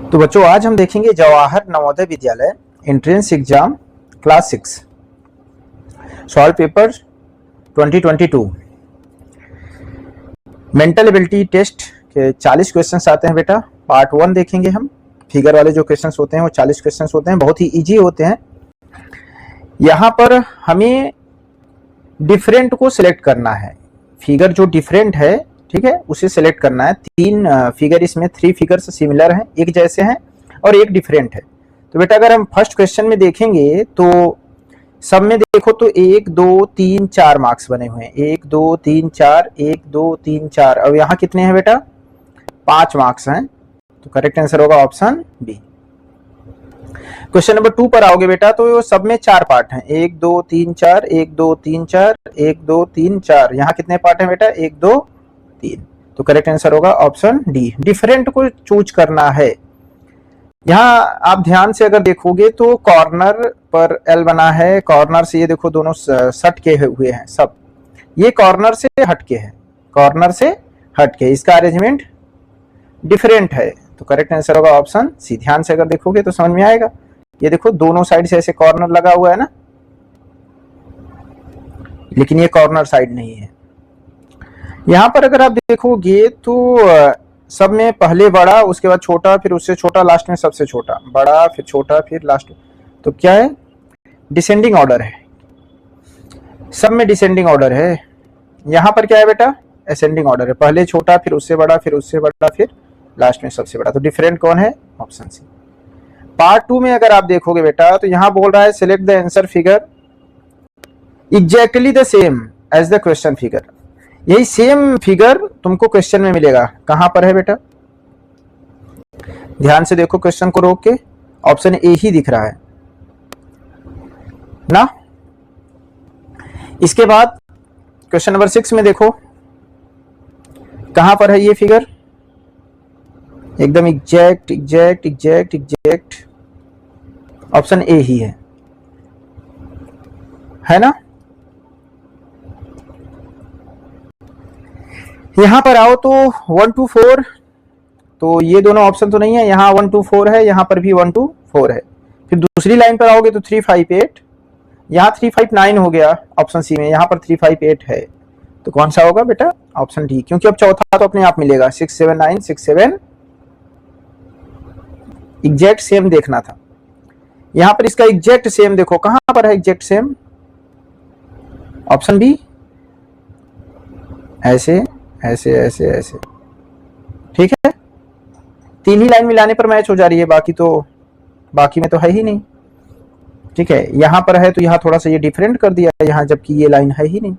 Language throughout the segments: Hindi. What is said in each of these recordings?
तो बच्चों आज हम देखेंगे Jawahar Navodaya Vidyalaya entrance exam class 6 solve paper 2022 mental ability test के 40 क्वेश्चंस आते हैं बेटा। पार्ट 1 देखेंगे हम। फिगर वाले जो क्वेश्चंस होते हैं वो 40 क्वेश्चंस होते हैं, बहुत ही इजी होते हैं। यहाँ पर हमें डिफरेंट को सिलेक्ट करना है। फिगर जो डिफरेंट है, ठीक है, उसे सिलेक्ट करना है। 3 फिगर इसमें 3 फिगर्स सिमिलर हैं, एक जैसे हैं और एक डिफरेंट है। तो बेटा अगर हम फर्स्ट क्वेश्चन में देखेंगे तो सब में देखो तो 1 2 3 4 मार्क्स बने हुए हैं। 1 2 3 4 1 2 3 4। अब यहाँ कितने हैं बेटा? 5 मार्क्स हैं। तो करेक्ट आंसर होगा ऑप्शन बी। क्वेश्चन नंबर 2 पर आओगे बेटा तो सब में 4 पार्ट हैं। 1 2 3 4 1 2 3 4 1 2 3 4। यहाँ कितने पार्ट हैं बेटा? 1 2 3। तो करेक्ट आंसर होगा ऑप्शन डी। डिफरेंट को चूज करना है। यहाँ आप ध्यान से अगर देखोगे तो कॉर्नर पर एल बना है। कॉर्नर से ये देखो दोनों सट के हुए हैं सब। ये कॉर्नर से हटके है, कॉर्नर से हटके। इसका अरेंजमेंट डिफरेंट है। तो करेक्ट आंसर होगा ऑप्शन सी। ध्यान से अगर देखोगे तो समझ में आएगा। ये देखो दोनों साइड से ऐसे कॉर्नर लगा हुआ है ना, लेकिन ये कॉर्नर साइड नहीं है। यहाँ पर अगर आप देखोगे तो सब में पहले बड़ा, उसके बाद छोटा, फिर उससे छोटा, लास्ट में सबसे छोटा। बड़ा फिर छोटा फिर लास्ट। तो क्या है? डिसेंडिंग ऑर्डर है। सब में डिसेंडिंग ऑर्डर है। यहाँ पर क्या है बेटा? असेंडिंग ऑर्डर है। पहले छोटा फिर उससे बड़ा फिर उससे बड़ा फिर लास्ट में सबसे बड़ा। तो डिफरेंट कौन है? Option C. पार्ट 2 में अगर आप देखोगे बेटा तो यहाँ बोल रहा है select the answer figure exactly the same as the question figure. यही सेम फिगर तुमको क्वेश्चन में मिलेगा। कहां पर है बेटा? ध्यान से देखो क्वेश्चन को रोक के। ऑप्शन ए ही दिख रहा है ना। इसके बाद क्वेश्चन नंबर 6 में देखो कहां पर है ये फिगर? एकदम exact exact exact exact. Option a ही है ना। यहां पर आओ तो 1 2 4। तो ये दोनों ऑप्शन तो नहीं है। यहाँ 1 2 4 है, यहाँ पर भी 1 2 4 है। फिर दूसरी लाइन पर आओगे तो 3 5 8। यहाँ 3 5 9 हो गया ऑप्शन सी में। यहाँ पर 3 5 8 है। तो कौन सा होगा बेटा? Option D. क्योंकि अब चौथा तो अपने आप मिलेगा। 6 7 9 6 7 एग्जैक्ट सेम देखना था। यहाँ पर इसका एग्जैक्ट सेम देखो कहां पर है एग्जैक्ट सेम? Option B. ऐसे ऐसे ऐसे ऐसे, ठीक है। 3 ही लाइन मिलाने पर मैच हो जा रही है, बाकी में तो है ही नहीं, ठीक है। यहां पर है तो यहां थोड़ा सा ये डिफरेंट कर दिया है यहां, जबकि ये लाइन है ही नहीं।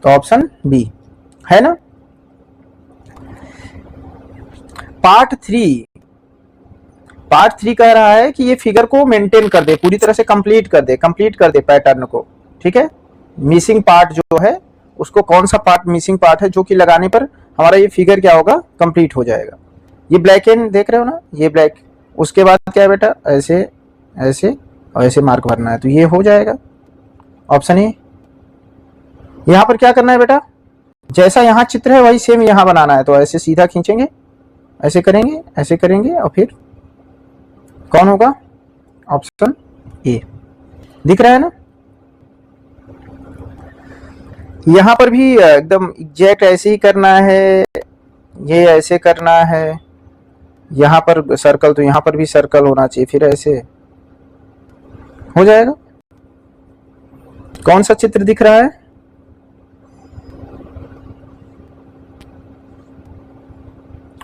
तो ऑप्शन बी है ना। पार्ट 3 कह रहा है कि ये फिगर को मेंटेन कर दे, पूरी तरह से कंप्लीट कर दे पैटर्न को, ठीक है। मिसिंग पार्ट जो है उसको, कौन सा पार्ट मिसिंग पार्ट है जो कि लगाने पर हमारा ये फिगर क्या होगा? कंप्लीट हो जाएगा। ये ब्लैक एंड देख रहे हो ना, ये ब्लैक। उसके बाद क्या है बेटा? ऐसे ऐसे और ऐसे मार्क भरना है, तो ये हो जाएगा ऑप्शन ए। यहां पर क्या करना है बेटा? जैसा यहां चित्र है वही सेम यहां बनाना है। तो ऐसे सीधा खींचेंगे, ऐसे करेंगे और फिर कौन होगा? Option A. दिख रहा है ना। यहां पर भी एकदम एग्जैक्ट ऐसे ही करना है। ये ऐसे करना है। यहां पर सर्कल, तो यहां पर भी सर्कल होना चाहिए, फिर ऐसे हो जाएगा। कौन सा चित्र दिख रहा है?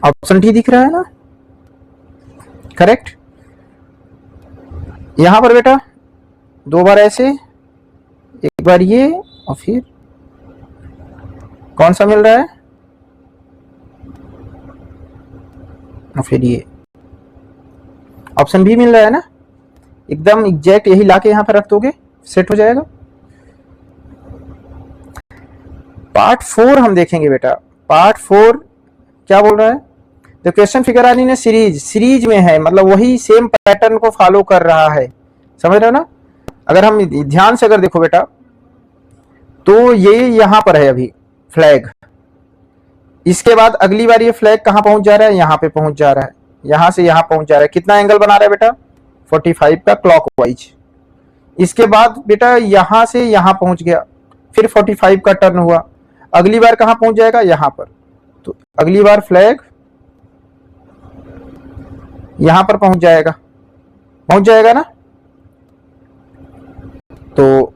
ऑप्शन डी दिख रहा है ना, करेक्ट। यहां पर बेटा 2 बार ऐसे, एक बार ये, और फिर कौन सा मिल रहा है? और फिर ये ऑप्शन भी मिल रहा है ना। एकदम एग्जैक्ट यही लाके यहां पर रख दोगे, सेट हो जाएगा। पार्ट 4 हम देखेंगे बेटा। पार्ट 4 क्या बोल रहा है? The question figure are in series में है, मतलब वही सेम पैटर्न को फॉलो कर रहा है। समझ रहे हो ना। अगर हम ध्यान से अगर देखो बेटा तो ये यहां पर है अभी फ्लैग। इसके बाद अगली बार ये फ्लैग कहां पहुंच जा रहा है? यहां पे पहुंच जा रहा है। यहां से यहां पहुंच जा रहा है, कितना एंगल बना रहा है बेटा 45 का क्लॉकवाइज। इसके बाद बेटा यहां से यहां पहुंच गया, फिर 45 का टर्न हुआ, अगली बार कहां पहुंच जाएगा यहां पर, तो अगली बार फ्लैग यहां पर पहुंच जाएगा ना। तो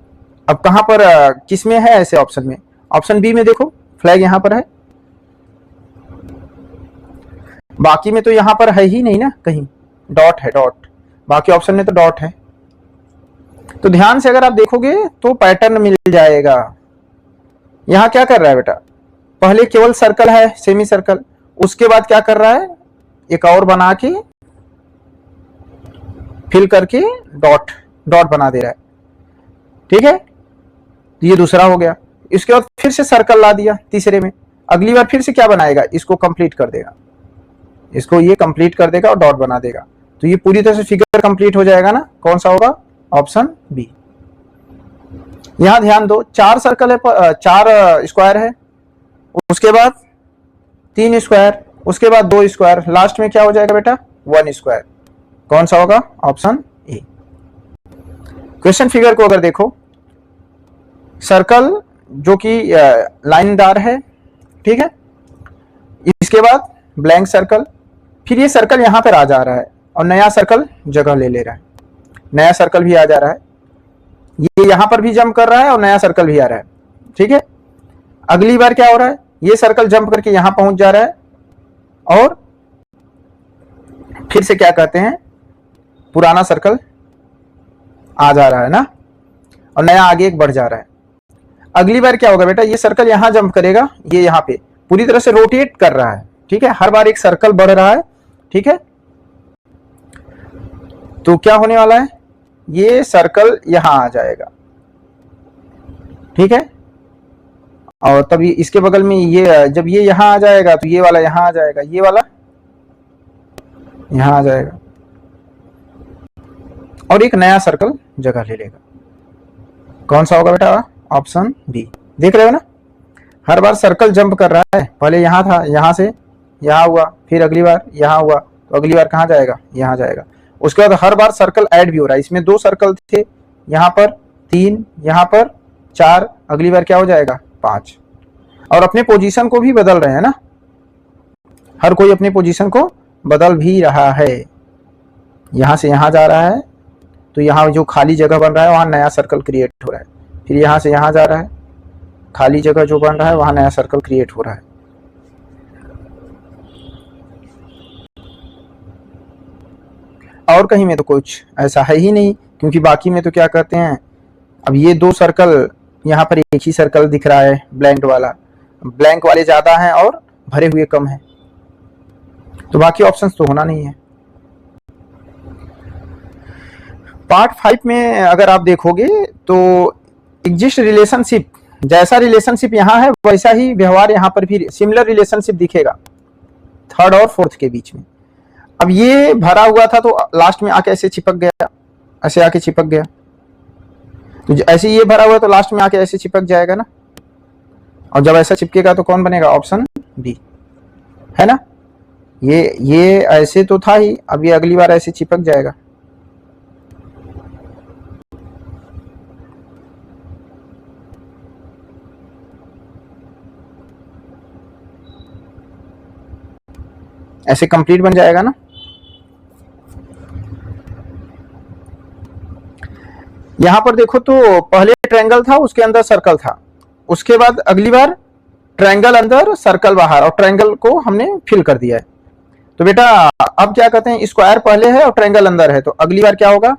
अब कहां पर किस में है ऐसे ऑप्शन में, ऑप्शन बी में देखो फ्लैग यहां पर है, बाकी में तो यहां पर है ही नहीं ना, कहीं डॉट है, डॉट, बाकी ऑप्शन में तो डॉट है। तो ध्यान से अगर आप देखोगे तो पैटर्न मिल जाएगा। यहां क्या कर रहा है बेटा, पहले केवल सर्कल है, सेमी सर्कल, उसके बाद क्या कर रहा है, एक और बना के फिल करके डॉट डॉट बना दे रहा है, ठीक है। ये दूसरा हो गया। इसके बाद फिर से सर्कल ला दिया तीसरे में, अगली बार फिर से क्या बनाएगा, इसको कंप्लीट कर देगा, इसको ये कंप्लीट कर देगा और डॉट बना देगा। तो ये पूरी तरह से फिगर कंप्लीट हो जाएगा ना, कौन सा होगा, ऑप्शन बी। यहां ध्यान दो, 4 सर्कल है, 4 स्क्वायर है, उसके बाद 3 स्क्वायर, उसके बाद 2 स्क्वायर, लास्ट में क्या हो जाएगा बेटा 1 स्क्वायर, कौन सा होगा, ऑप्शन ए। क्वेश्चन फिगर को अगर देखो, सर्कल जो कि लाइनदार है, ठीक है, इसके बाद ब्लैंक सर्कल, फिर ये सर्कल यहां पर आ जा रहा है और नया सर्कल जगह ले रहा है, नया सर्कल भी आ जा रहा है, ये यहां पर भी जंप कर रहा है और नया सर्कल भी आ रहा है, ठीक है। अगली बार क्या हो रहा है, ये सर्कल जंप करके यहां पहुंच जा रहा है और फिर से क्या कहते हैं, पुराना सर्कल आ जा रहा है ना, और नया आगे एक बढ़ जा रहा है। अगली बार क्या होगा बेटा, ये सर्कल यहां जंप करेगा, ये यहां पे पूरी तरह से रोटेट कर रहा है, ठीक है, हर बार एक सर्कल बढ़ रहा है, ठीक है। तो क्या होने वाला है, ये सर्कल यहां आ जाएगा, ठीक है, और तभी इसके बगल में ये, जब ये यहां आ जाएगा तो ये वाला यहां आ जाएगा, ये वाला यहां आ जाएगा और एक नया सर्कल जगह ले लेगा, कौन सा होगा बेटा, ऑप्शन बी। देख रहे हो ना, हर बार सर्कल जंप कर रहा है, पहले यहां था, यहां से यहां हुआ, फिर अगली बार यहां हुआ, तो अगली बार कहां जाएगा, यहां जाएगा। उसके बाद हर बार सर्कल ऐड भी हो रहा है, इसमें 2 सर्कल थे, यहां पर 3, यहां पर 4, अगली बार क्या हो जाएगा 5, और अपने पोजीशन को भी बदल रहे हैं ना, हर कोई अपने पोजीशन को बदल भी रहा है, यहां से यहां जा रहा है, तो यहां जो खाली जगह बन रहा है वहां नया सर्कल क्रिएट हो रहा है, फिर यहां से यहां जा रहा है, खाली जगह जो बन रहा है वहां नया सर्कल क्रिएट हो रहा है। और कहीं में तो कुछ ऐसा है ही नहीं, क्योंकि बाकी में तो क्या कहते हैं, अब ये 2 सर्कल, यहाँ पर एक ही सर्कल दिख रहा है ब्लैंक वाला, ब्लैंक वाले ज्यादा हैं और भरे हुए कम हैं, तो बाकी ऑप्शंस तो होना नहीं है। पार्ट 5 में अगर आप देखोगे तो एग्जिस्ट रिलेशनशिप, जैसा रिलेशनशिप यहाँ है वैसा ही व्यवहार यहाँ पर भी, सिमिलर रिलेशनशिप दिखेगा 3rd और 4th के बीच में। अब ये भरा हुआ था तो लास्ट में आके ऐसे चिपक गया, ऐसे आके चिपक गया, तो ऐसे ये भरा हुआ तो लास्ट में आके ऐसे चिपक जाएगा ना, और जब ऐसा चिपकेगा तो कौन बनेगा, ऑप्शन बी, है ना। ये ऐसे तो था ही, अब ये अगली बार ऐसे चिपक जाएगा, ऐसे कंप्लीट बन जाएगा ना। यहां पर देखो तो पहले ट्रायंगल था, उसके अंदर सर्कल था, उसके बाद अगली बार ट्रायंगल अंदर सर्कल बाहर, और ट्रायंगल को हमने फिल कर दिया है। तो बेटा अब क्या कहते हैं, स्क्वायर पहले है और ट्रायंगल अंदर है, तो अगली बार क्या होगा,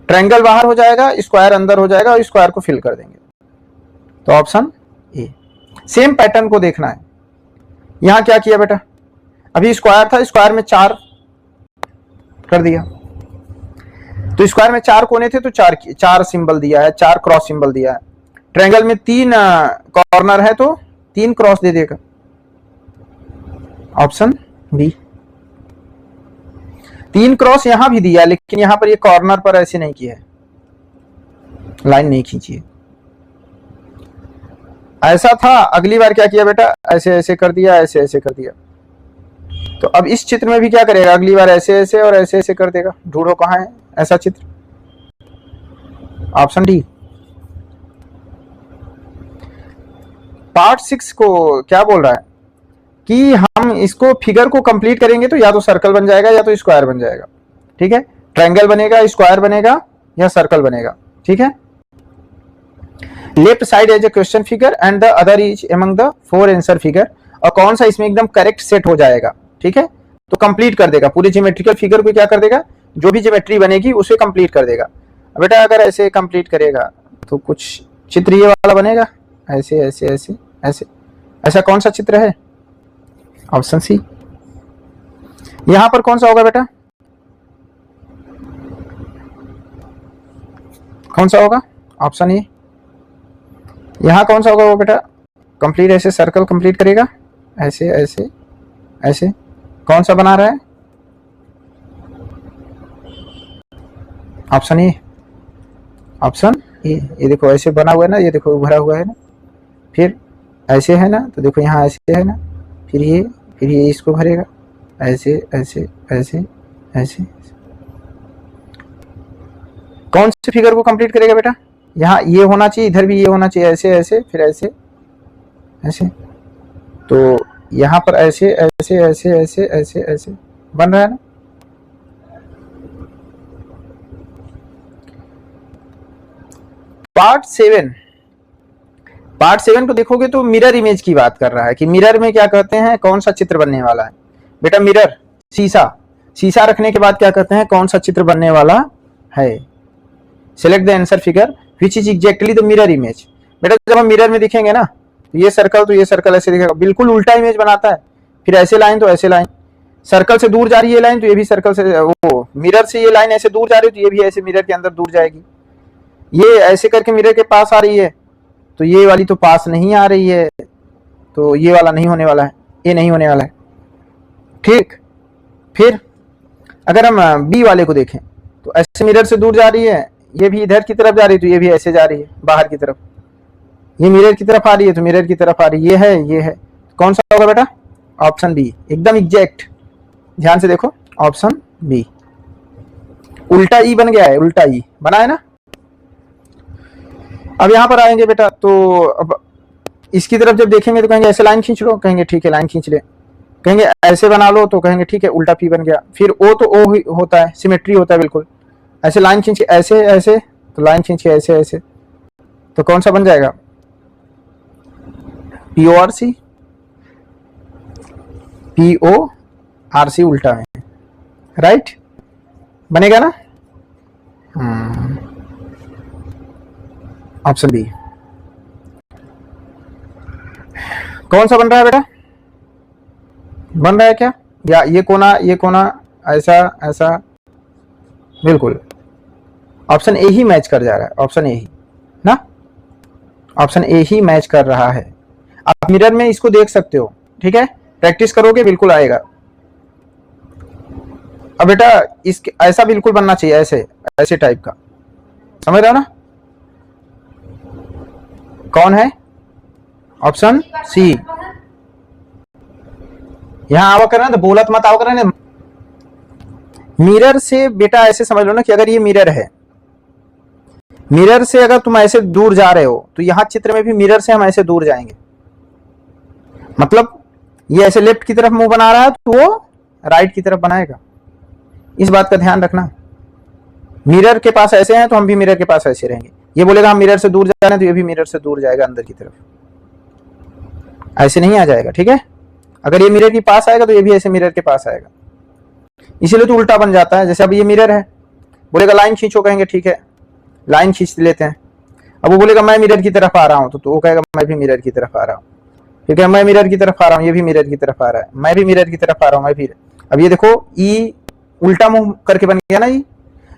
ट्रायंगल बाहर हो जाएगा, स्क्वायर अंदर हो जाएगा और स्क्वायर को फिल कर देंगे, तो ऑप्शन ए। सेम पैटर्न को देखना है। यहां क्या किया बेटा, अभी स्क्वायर था, स्क्वायर में 4 कर दिया, तो स्क्वायर में 4 कोने थे तो 4 सिंबल दिया है, 4 क्रॉस सिंबल दिया है। ट्रायंगल में 3 कॉर्नर है तो 3 क्रॉस दे देगा, ऑप्शन बी। 3 क्रॉस यहां भी दिया, लेकिन यहां पर ये कॉर्नर पर ऐसे नहीं किया है, लाइन नहीं खींची है, ऐसा था। अगली बार क्या किया बेटा, ऐसे ऐसे कर दिया, ऐसे ऐसे कर दिया, तो अब इस चित्र में भी क्या करेगा, अगली बार ऐसे ऐसे और ऐसे ऐसे कर देगा। ढूंढो कहाँ है ऐसा चित्र, ऑप्शन डी। पार्ट 6 को क्या बोल रहा है कि हम इसको फिगर को कंप्लीट करेंगे तो या तो सर्कल बन जाएगा या तो स्क्वायर बन जाएगा, ठीक है। ट्रायंगल बनेगा, स्क्वायर बनेगा या सर्कल बनेगा, ठीक है। Left side as a question figure and the other is among the 4 answer figure. और कौन सा इसमें एकदम करेक्ट सेट हो जाएगा, ठीक है, तो कंप्लीट कर देगा पूरी ज्योमेट्रिकल फिगर को। क्या कर देगा, जो भी ज्योमेट्री बनेगी उसे कंप्लीट कर देगा। बेटा अगर ऐसे कंप्लीट करेगा तो कुछ चित्र ये वाला बनेगा, ऐसे ऐसे ऐसे ऐसे। ऐसा कौन सा चित्र है, ऑप्शन सी। यहां पर कौन सा होगा बेटा, कौन सा होगा, ऑप्शन ए। यहां कौन सा होगा वो बेटा, कंप्लीट ऐसे सर्कल कंप्लीट करेगा, ऐसे ऐसे ऐसे। कौन सा बना रहा है, ऑप्शन ए, ऑप्शन ए। ये देखो ऐसे बना हुआ है ना, ये देखो भरा हुआ है ना, फिर ऐसे है ना, तो देखो यहाँ ऐसे है ना, फिर ये इसको भरेगा, ऐसे ऐसे ऐसे ऐसे। कौन सी फिगर को कंप्लीट करेगा बेटा, यहाँ ये होना चाहिए, इधर भी ये होना चाहिए, ऐसे ऐसे फिर ऐसे ऐसे। तो यहाँ पर ऐसे ऐसे ऐसे ऐसे ऐसे ऐसे बन रहा है ना। पार्ट 7 को देखोगे तो मिरर इमेज की बात कर रहा है कि मिरर में क्या कहते हैं, कौन सा चित्र बनने वाला है। बेटा मिरर, शीशा रखने के बाद क्या कहते हैं, कौन सा चित्र बनने वाला है। Select the answer figure which is exactly the mirror image. बेटा जब हम मिरर में दिखेंगे ना, तो ये सर्कल ऐसे दिखेगा, बिल्कुल उल्टा इमेज बनाता है। फिर ऐसे लाइन तो ऐसे लाइन, सर्कल से दूर जा रही है लाइन तो ये भी सर्कल से, वो मिरर से ये लाइन ऐसे दूर जा रही है तो ये भी ऐसे मिरर के अंदर दूर जाएगी। ये ऐसे करके मिरर के पास आ रही है तो ये वाली तो पास नहीं आ रही है, तो ये वाला नहीं होने वाला है, ये नहीं होने वाला है, ठीक। फिर अगर हम बी वाले को देखें तो ऐसे मिरर से दूर जा रही है, ये भी इधर की तरफ जा रही है तो ये भी ऐसे जा रही है बाहर की तरफ। ये मिरर की तरफ आ रही है तो मिरर की तरफ आ रही है, ये है। कौन सा होगा बेटा, ऑप्शन बी, एकदम एग्जैक्ट। ध्यान से देखो, ऑप्शन बी। उल्टा ई बन गया है, उल्टा ई बना है ना। अब यहां पर आएंगे बेटा, तो अब इसकी तरफ जब देखेंगे तो कहेंगे ऐसे लाइन खींच लो, कहेंगे ठीक है लाइन खींच ले। कहेंगे ऐसे बना लो तो कहेंगे ठीक है उल्टा पी बन गया। फिर ओ तो ओ ही होता है, सिमेट्री होता है बिल्कुल। ऐसे लाइन खींचे ऐसे ऐसे, तो लाइन खींचे ऐसे ऐसे, तो कौन सा बन जाएगा, PORC, PORC उल्टा है, राइट, बनेगा ना। Option B. कौन सा बन रहा है बेटा, बन रहा है क्या, या ये कोना ऐसा ऐसा, बिल्कुल ऑप्शन ए ही मैच कर जा रहा है, ऑप्शन ए ही ना, ऑप्शन ए ही मैच कर रहा है। आप मिरर में इसको देख सकते हो, ठीक है, प्रैक्टिस करोगे बिल्कुल आएगा। अब बेटा इसके ऐसा बिल्कुल बनना चाहिए, ऐसे ऐसे टाइप का, समझ रहे हो ना। कौन है, ऑप्शन सी। यहां आवा करना तो बोलत मत आवा करना। मिरर से बेटा ऐसे समझ लो ना कि अगर ये मिरर है, मिरर से अगर तुम ऐसे दूर जा रहे हो तो यहां चित्र में भी मिरर से हम ऐसे दूर जाएंगे। मतलब ये ऐसे लेफ्ट की तरफ मुंह बना रहा है तो वो राइट की तरफ बनाएगा। इस बात का ध्यान रखना। मिरर के पास ऐसे हैं तो हम भी मिरर के पास ऐसे रहेंगे। ये बोलेगा हम मिरर से दूर जा रहे हैं तो ये भी मिरर से दूर जाएगा अंदर की तरफ, ऐसे नहीं आ जाएगा, ठीक है। अगर ये मिरर के पास आएगा तो ये भी ऐसे मिरर के पास आएगा, इसीलिए तो उल्टा बन जाता है। जैसे अब ये मिरर है, बोलेगा लाइन खींचो, कहेंगे ठीक है लाइन खींच लेते हैं। अब वो बोलेगा मैं मिरर की तरफ आ रहा हूं तो वो कहेगा मैं भी मिरर की तरफ आ रहा हूं, ठीक है, मैं मिरर की तरफ आ रहा हूं, ये भी मिरर की तरफ आ रहा है, मैं भी मिरर की तरफ आ रहा हूं, मैं भी। अब ये देखो ई उल्टा मुंह करके बन गया ना।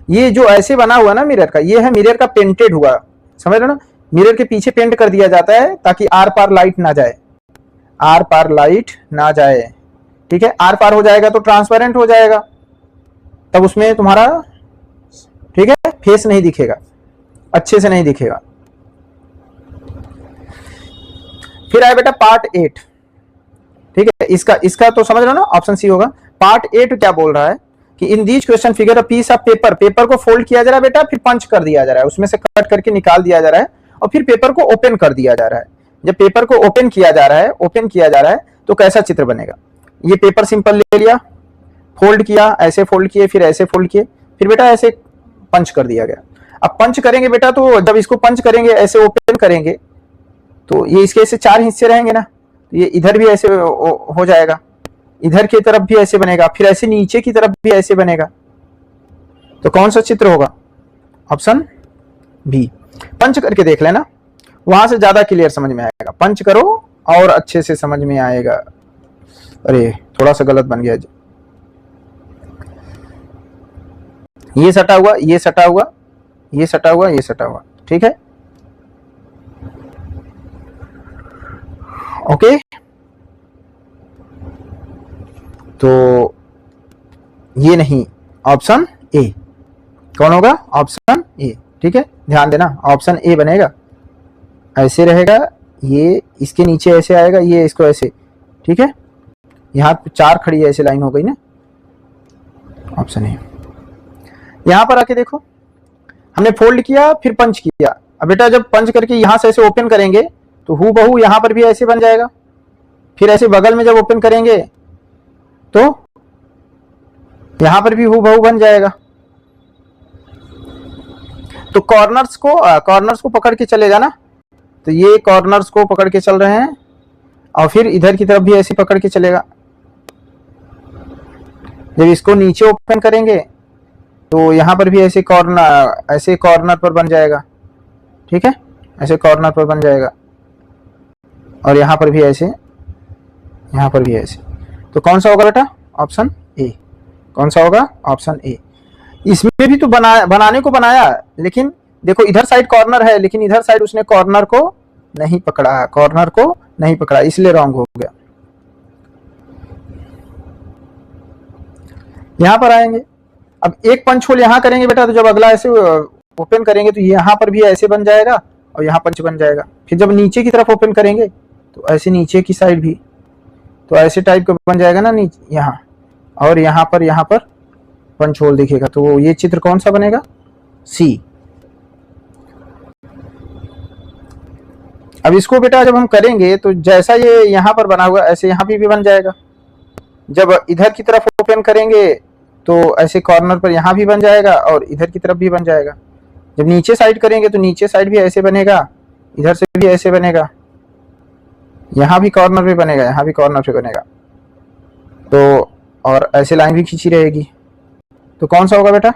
ये जो ऐसे बना हुआ ना मिरर का, ये है मिरर का पेंटेड हुआ, समझ रहे हो ना। मिरर के पीछे पेंट कर दिया जाता है ताकि आर पार लाइट ना जाए, आर पार लाइट ना जाए, ठीक है। आर पार हो जाएगा तो ट्रांसपेरेंट हो जाएगा, तब उसमें तुम्हारा ठीक है फेस नहीं दिखेगा, अच्छे से नहीं दिखेगा। फिर आए बेटा पार्ट 8। ठीक है, इसका इसका तो समझ रहे हो ना, ऑप्शन सी होगा। पार्ट 8 क्या बोल रहा है कि in these question figure a piece of paper, paper को फोल्ड किया जा रहा है बेटा, फिर पंच कर दिया जा रहा है, उसमें से कट करके निकाल दिया जा रहा है और फिर पेपर को ओपन कर दिया जा रहा है। जब पेपर को ओपन किया जा रहा है, ओपन किया जा रहा है तो कैसा चित्र बनेगा? ये पेपर सिंपल ले लिया, फोल्ड किया, ऐसे फोल्ड किए, फिर ऐसे फोल्ड किए, फिर बेटा ऐसे पंच कर दिया गया। अब पंच करेंगे बेटा, तो जब इसको पंच करेंगे, ऐसे ओपन करेंगे, तो ये इसके ऐसे 4 हिस्से रहेंगे ना, ये इधर भी ऐसे हो जाएगा, इधर की तरफ भी ऐसे बनेगा, फिर ऐसे नीचे की तरफ भी ऐसे बनेगा। तो कौन सा चित्र होगा? Option B. पंच करके देख लेना, वहां से ज्यादा क्लियर समझ में आएगा। पंच करो और अच्छे से समझ में आएगा। अरे थोड़ा सा गलत बन गया, ये सटा हुआ, ये सटा हुआ, ये सटा हुआ, ये सटा हुआ, ठीक है, ओके। तो ये नहीं, ऑप्शन ए। कौन होगा? ऑप्शन ए, ठीक है, ध्यान देना, ऑप्शन ए बनेगा। ऐसे रहेगा, ये इसके नीचे ऐसे आएगा, ये इसको ऐसे, ठीक है, यहां 4 खड़ी ऐसे लाइन हो गई ना, ऑप्शन ए। यहां पर आके देखो, हमने फोल्ड किया फिर पंच किया। अब बेटा जब पंच करके यहां से ऐसे ओपन करेंगे तो हूबहू यहां पर भी ऐसे बन जाएगा, फिर ऐसे बगल में जब ओपन करेंगे तो यहां पर भी हूबहू बन जाएगा। तो कॉर्नर्स को पकड़ के चलेगा ना, तो ये कॉर्नर्स को पकड़ के चल रहे हैं और फिर इधर की तरफ भी ऐसे पकड़ के चलेगा। जब इसको नीचे ओपन करेंगे तो यहां पर भी ऐसे कॉर्नर पर बन जाएगा, ठीक है, ऐसे कॉर्नर पर बन जाएगा, और यहां पर भी ऐसे, यहां पर भी ऐसे। तो कौन सा होगा बेटा? Option A. कौन सा होगा? Option A. इसमें भी तो बनाने को बनाया, लेकिन देखो इधर साइड कॉर्नर है, लेकिन इधर साइड उसने कॉर्नर को नहीं पकड़ा, इसलिए रॉन्ग हो गया। यहां पर आएंगे, अब एक पंच होल यहां करेंगे बेटा, तो जब अगला ऐसे ओपन करेंगे तो यहां पर भी ऐसे बन जाएगा और यहां पंच बन जाएगा। फिर जब नीचे की तरफ ओपन करेंगे तो ऐसे नीचे की साइड भी तो ऐसे टाइप का बन जाएगा ना, नीचे यहाँ, और यहाँ पर पंच होल दिखेगा। तो ये चित्र कौन सा बनेगा? सी। अब इसको बेटा जब हम करेंगे तो जैसा ये यहाँ पर बना हुआ ऐसे यहाँ भी बन जाएगा। जब इधर की तरफ ओपन करेंगे तो ऐसे कॉर्नर पर यहाँ भी बन जाएगा और इधर की तरफ भी बन जाएगा। जब नीचे साइड करेंगे तो नीचे साइड भी ऐसे बनेगा, इधर से भी ऐसे बनेगा, यहाँ भी कॉर्नर पे बनेगा, यहाँ भी कॉर्नर पे बनेगा, तो और ऐसे लाइन भी खींची रहेगी। तो कौन सा होगा बेटा?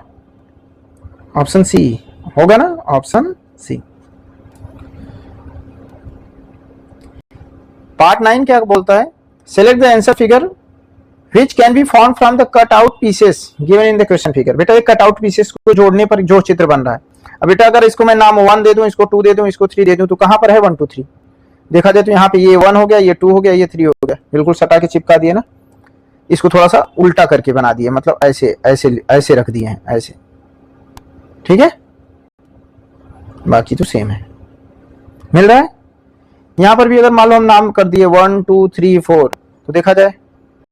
ऑप्शन सी होगा ना, ऑप्शन सी। पार्ट 9 क्या बोलता है? Select the answer figure which can be formed from the cut out pieces given in the question figure। बेटा एक कट आउट पीसेस को जोड़ने पर जो चित्र बन रहा है। अब बेटा अगर इसको मैं नाम 1 दे दूं, इसको 2 दे दूं, इसको 3 दे दूं, तो कहां पर है 1 2 3? देखा जाए तो यहाँ पे ये 1 हो गया, ये 2 हो गया, ये 3 हो गया, बिल्कुल सटा के चिपका दिए ना। इसको थोड़ा सा उल्टा करके बना दिए, मतलब ऐसे ऐसे ऐसे रख दिए हैं, ऐसे, ठीक है, बाकी तो सेम है, मिल रहा है। यहां पर भी अगर मान लो हम नाम कर दिए 1 2 3 4, तो देखा जाए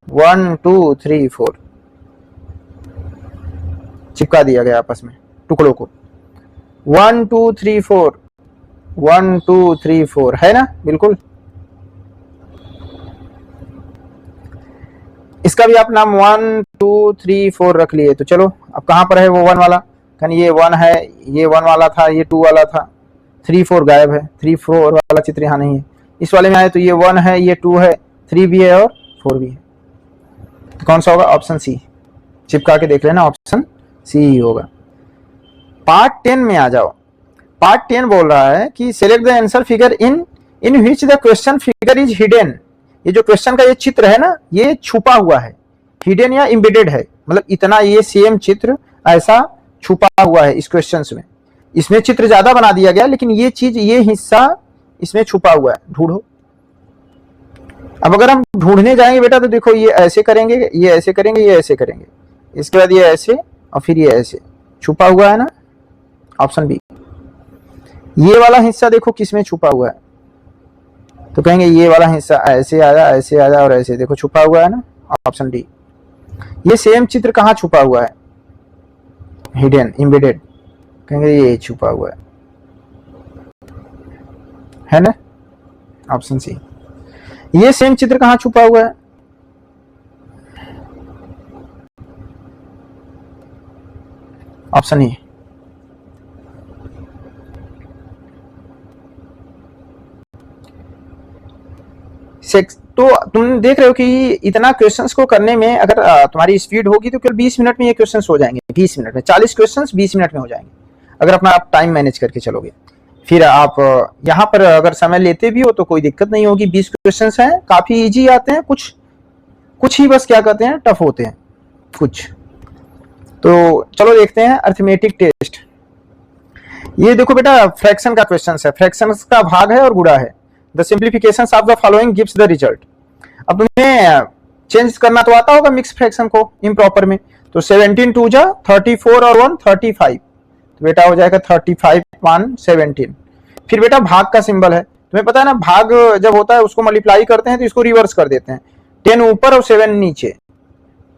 1 2 3 4 चिपका दिया गया आपस में टुकड़ों को, 1 2 3 4 1 2 3 4 है ना, बिल्कुल। इसका भी आप नाम 1 2 3 4 रख लिए। तो चलो अब कहां पर है वो 1 वाला? यानी ये 1 है, ये 1 वाला था, ये 2 वाला था, 3 4 गायब है, 3 4 वाला चित्र यहाँ नहीं है। इस वाले में आए तो ये 1 है, ये 2 है, 3 भी है और 4 भी है। तो कौन सा होगा? Option C. चिपका के देख लेना, ऑप्शन सी ही होगा। पार्ट 10 में आ जाओ। पार्ट 10 बोल रहा है कि select the answer figure in which the question figure is hidden. ये जो क्वेश्चन का ये चित्र है ना, ये छुपा हुआ है, हिडन या एम्बेडेड है, मतलब इतना ये सेम चित्र ऐसा छुपा हुआ है इस क्वेश्चन में। इसमें चित्र ज्यादा बना दिया गया, लेकिन ये चीज, ये हिस्सा इसमें छुपा हुआ है, ढूंढो। अब अगर हम ढूंढने जाएंगे बेटा तो देखो ये ऐसे करेंगे, ये ऐसे करेंगे, ये ऐसे करेंगे, इसके बाद ये ऐसे और फिर ये ऐसे, छुपा हुआ है ना, ऑप्शन बी। ये वाला हिस्सा देखो किसमें छुपा हुआ है, तो कहेंगे ये वाला हिस्सा ऐसे आया और ऐसे, देखो छुपा हुआ है ना, ऑप्शन डी। ये सेम चित्र कहाँ छुपा हुआ है? हिडन, एम्बेडेड, कहेंगे ये छुपा हुआ है ना, ऑप्शन सी। ये सेम चित्र कहाँ छुपा हुआ है? Option E. तो तुम देख रहे हो कि इतना क्वेश्चंस को करने में अगर तुम्हारी स्पीड होगी तो केवल 20 मिनट में ये क्वेश्चंस हो जाएंगे। 20 मिनट में 40 क्वेश्चंस 20 मिनट में हो जाएंगे अगर अपना आप टाइम मैनेज करके चलोगे। फिर आप यहाँ पर अगर समय लेते भी हो तो कोई दिक्कत नहीं होगी। 20 क्वेश्चंस हैं, काफी इजी आते हैं, कुछ ही बस क्या कहते हैं, टफ होते हैं कुछ। तो चलो देखते हैं अर्थमेटिक टेस्ट। ये देखो बेटा फ्रैक्शन का क्वेश्चन है, फ्रैक्शन का भाग है और गुणा है। The simplification of the following gives the result. अब तुम्हें चेंज करना तो आता होगा मिक्स फ्रैक्शन को इम्प्रॉपर में। तो 17 2 जा 34 और 1 35, तो बेटा हो जाएगा 35 1 17। फिर बेटा भाग का सिंबल है, तुम्हें पता है ना, भाग जब होता है उसको मल्टीप्लाई करते हैं तो इसको रिवर्स कर देते हैं। 10 ऊपर और 7 नीचे,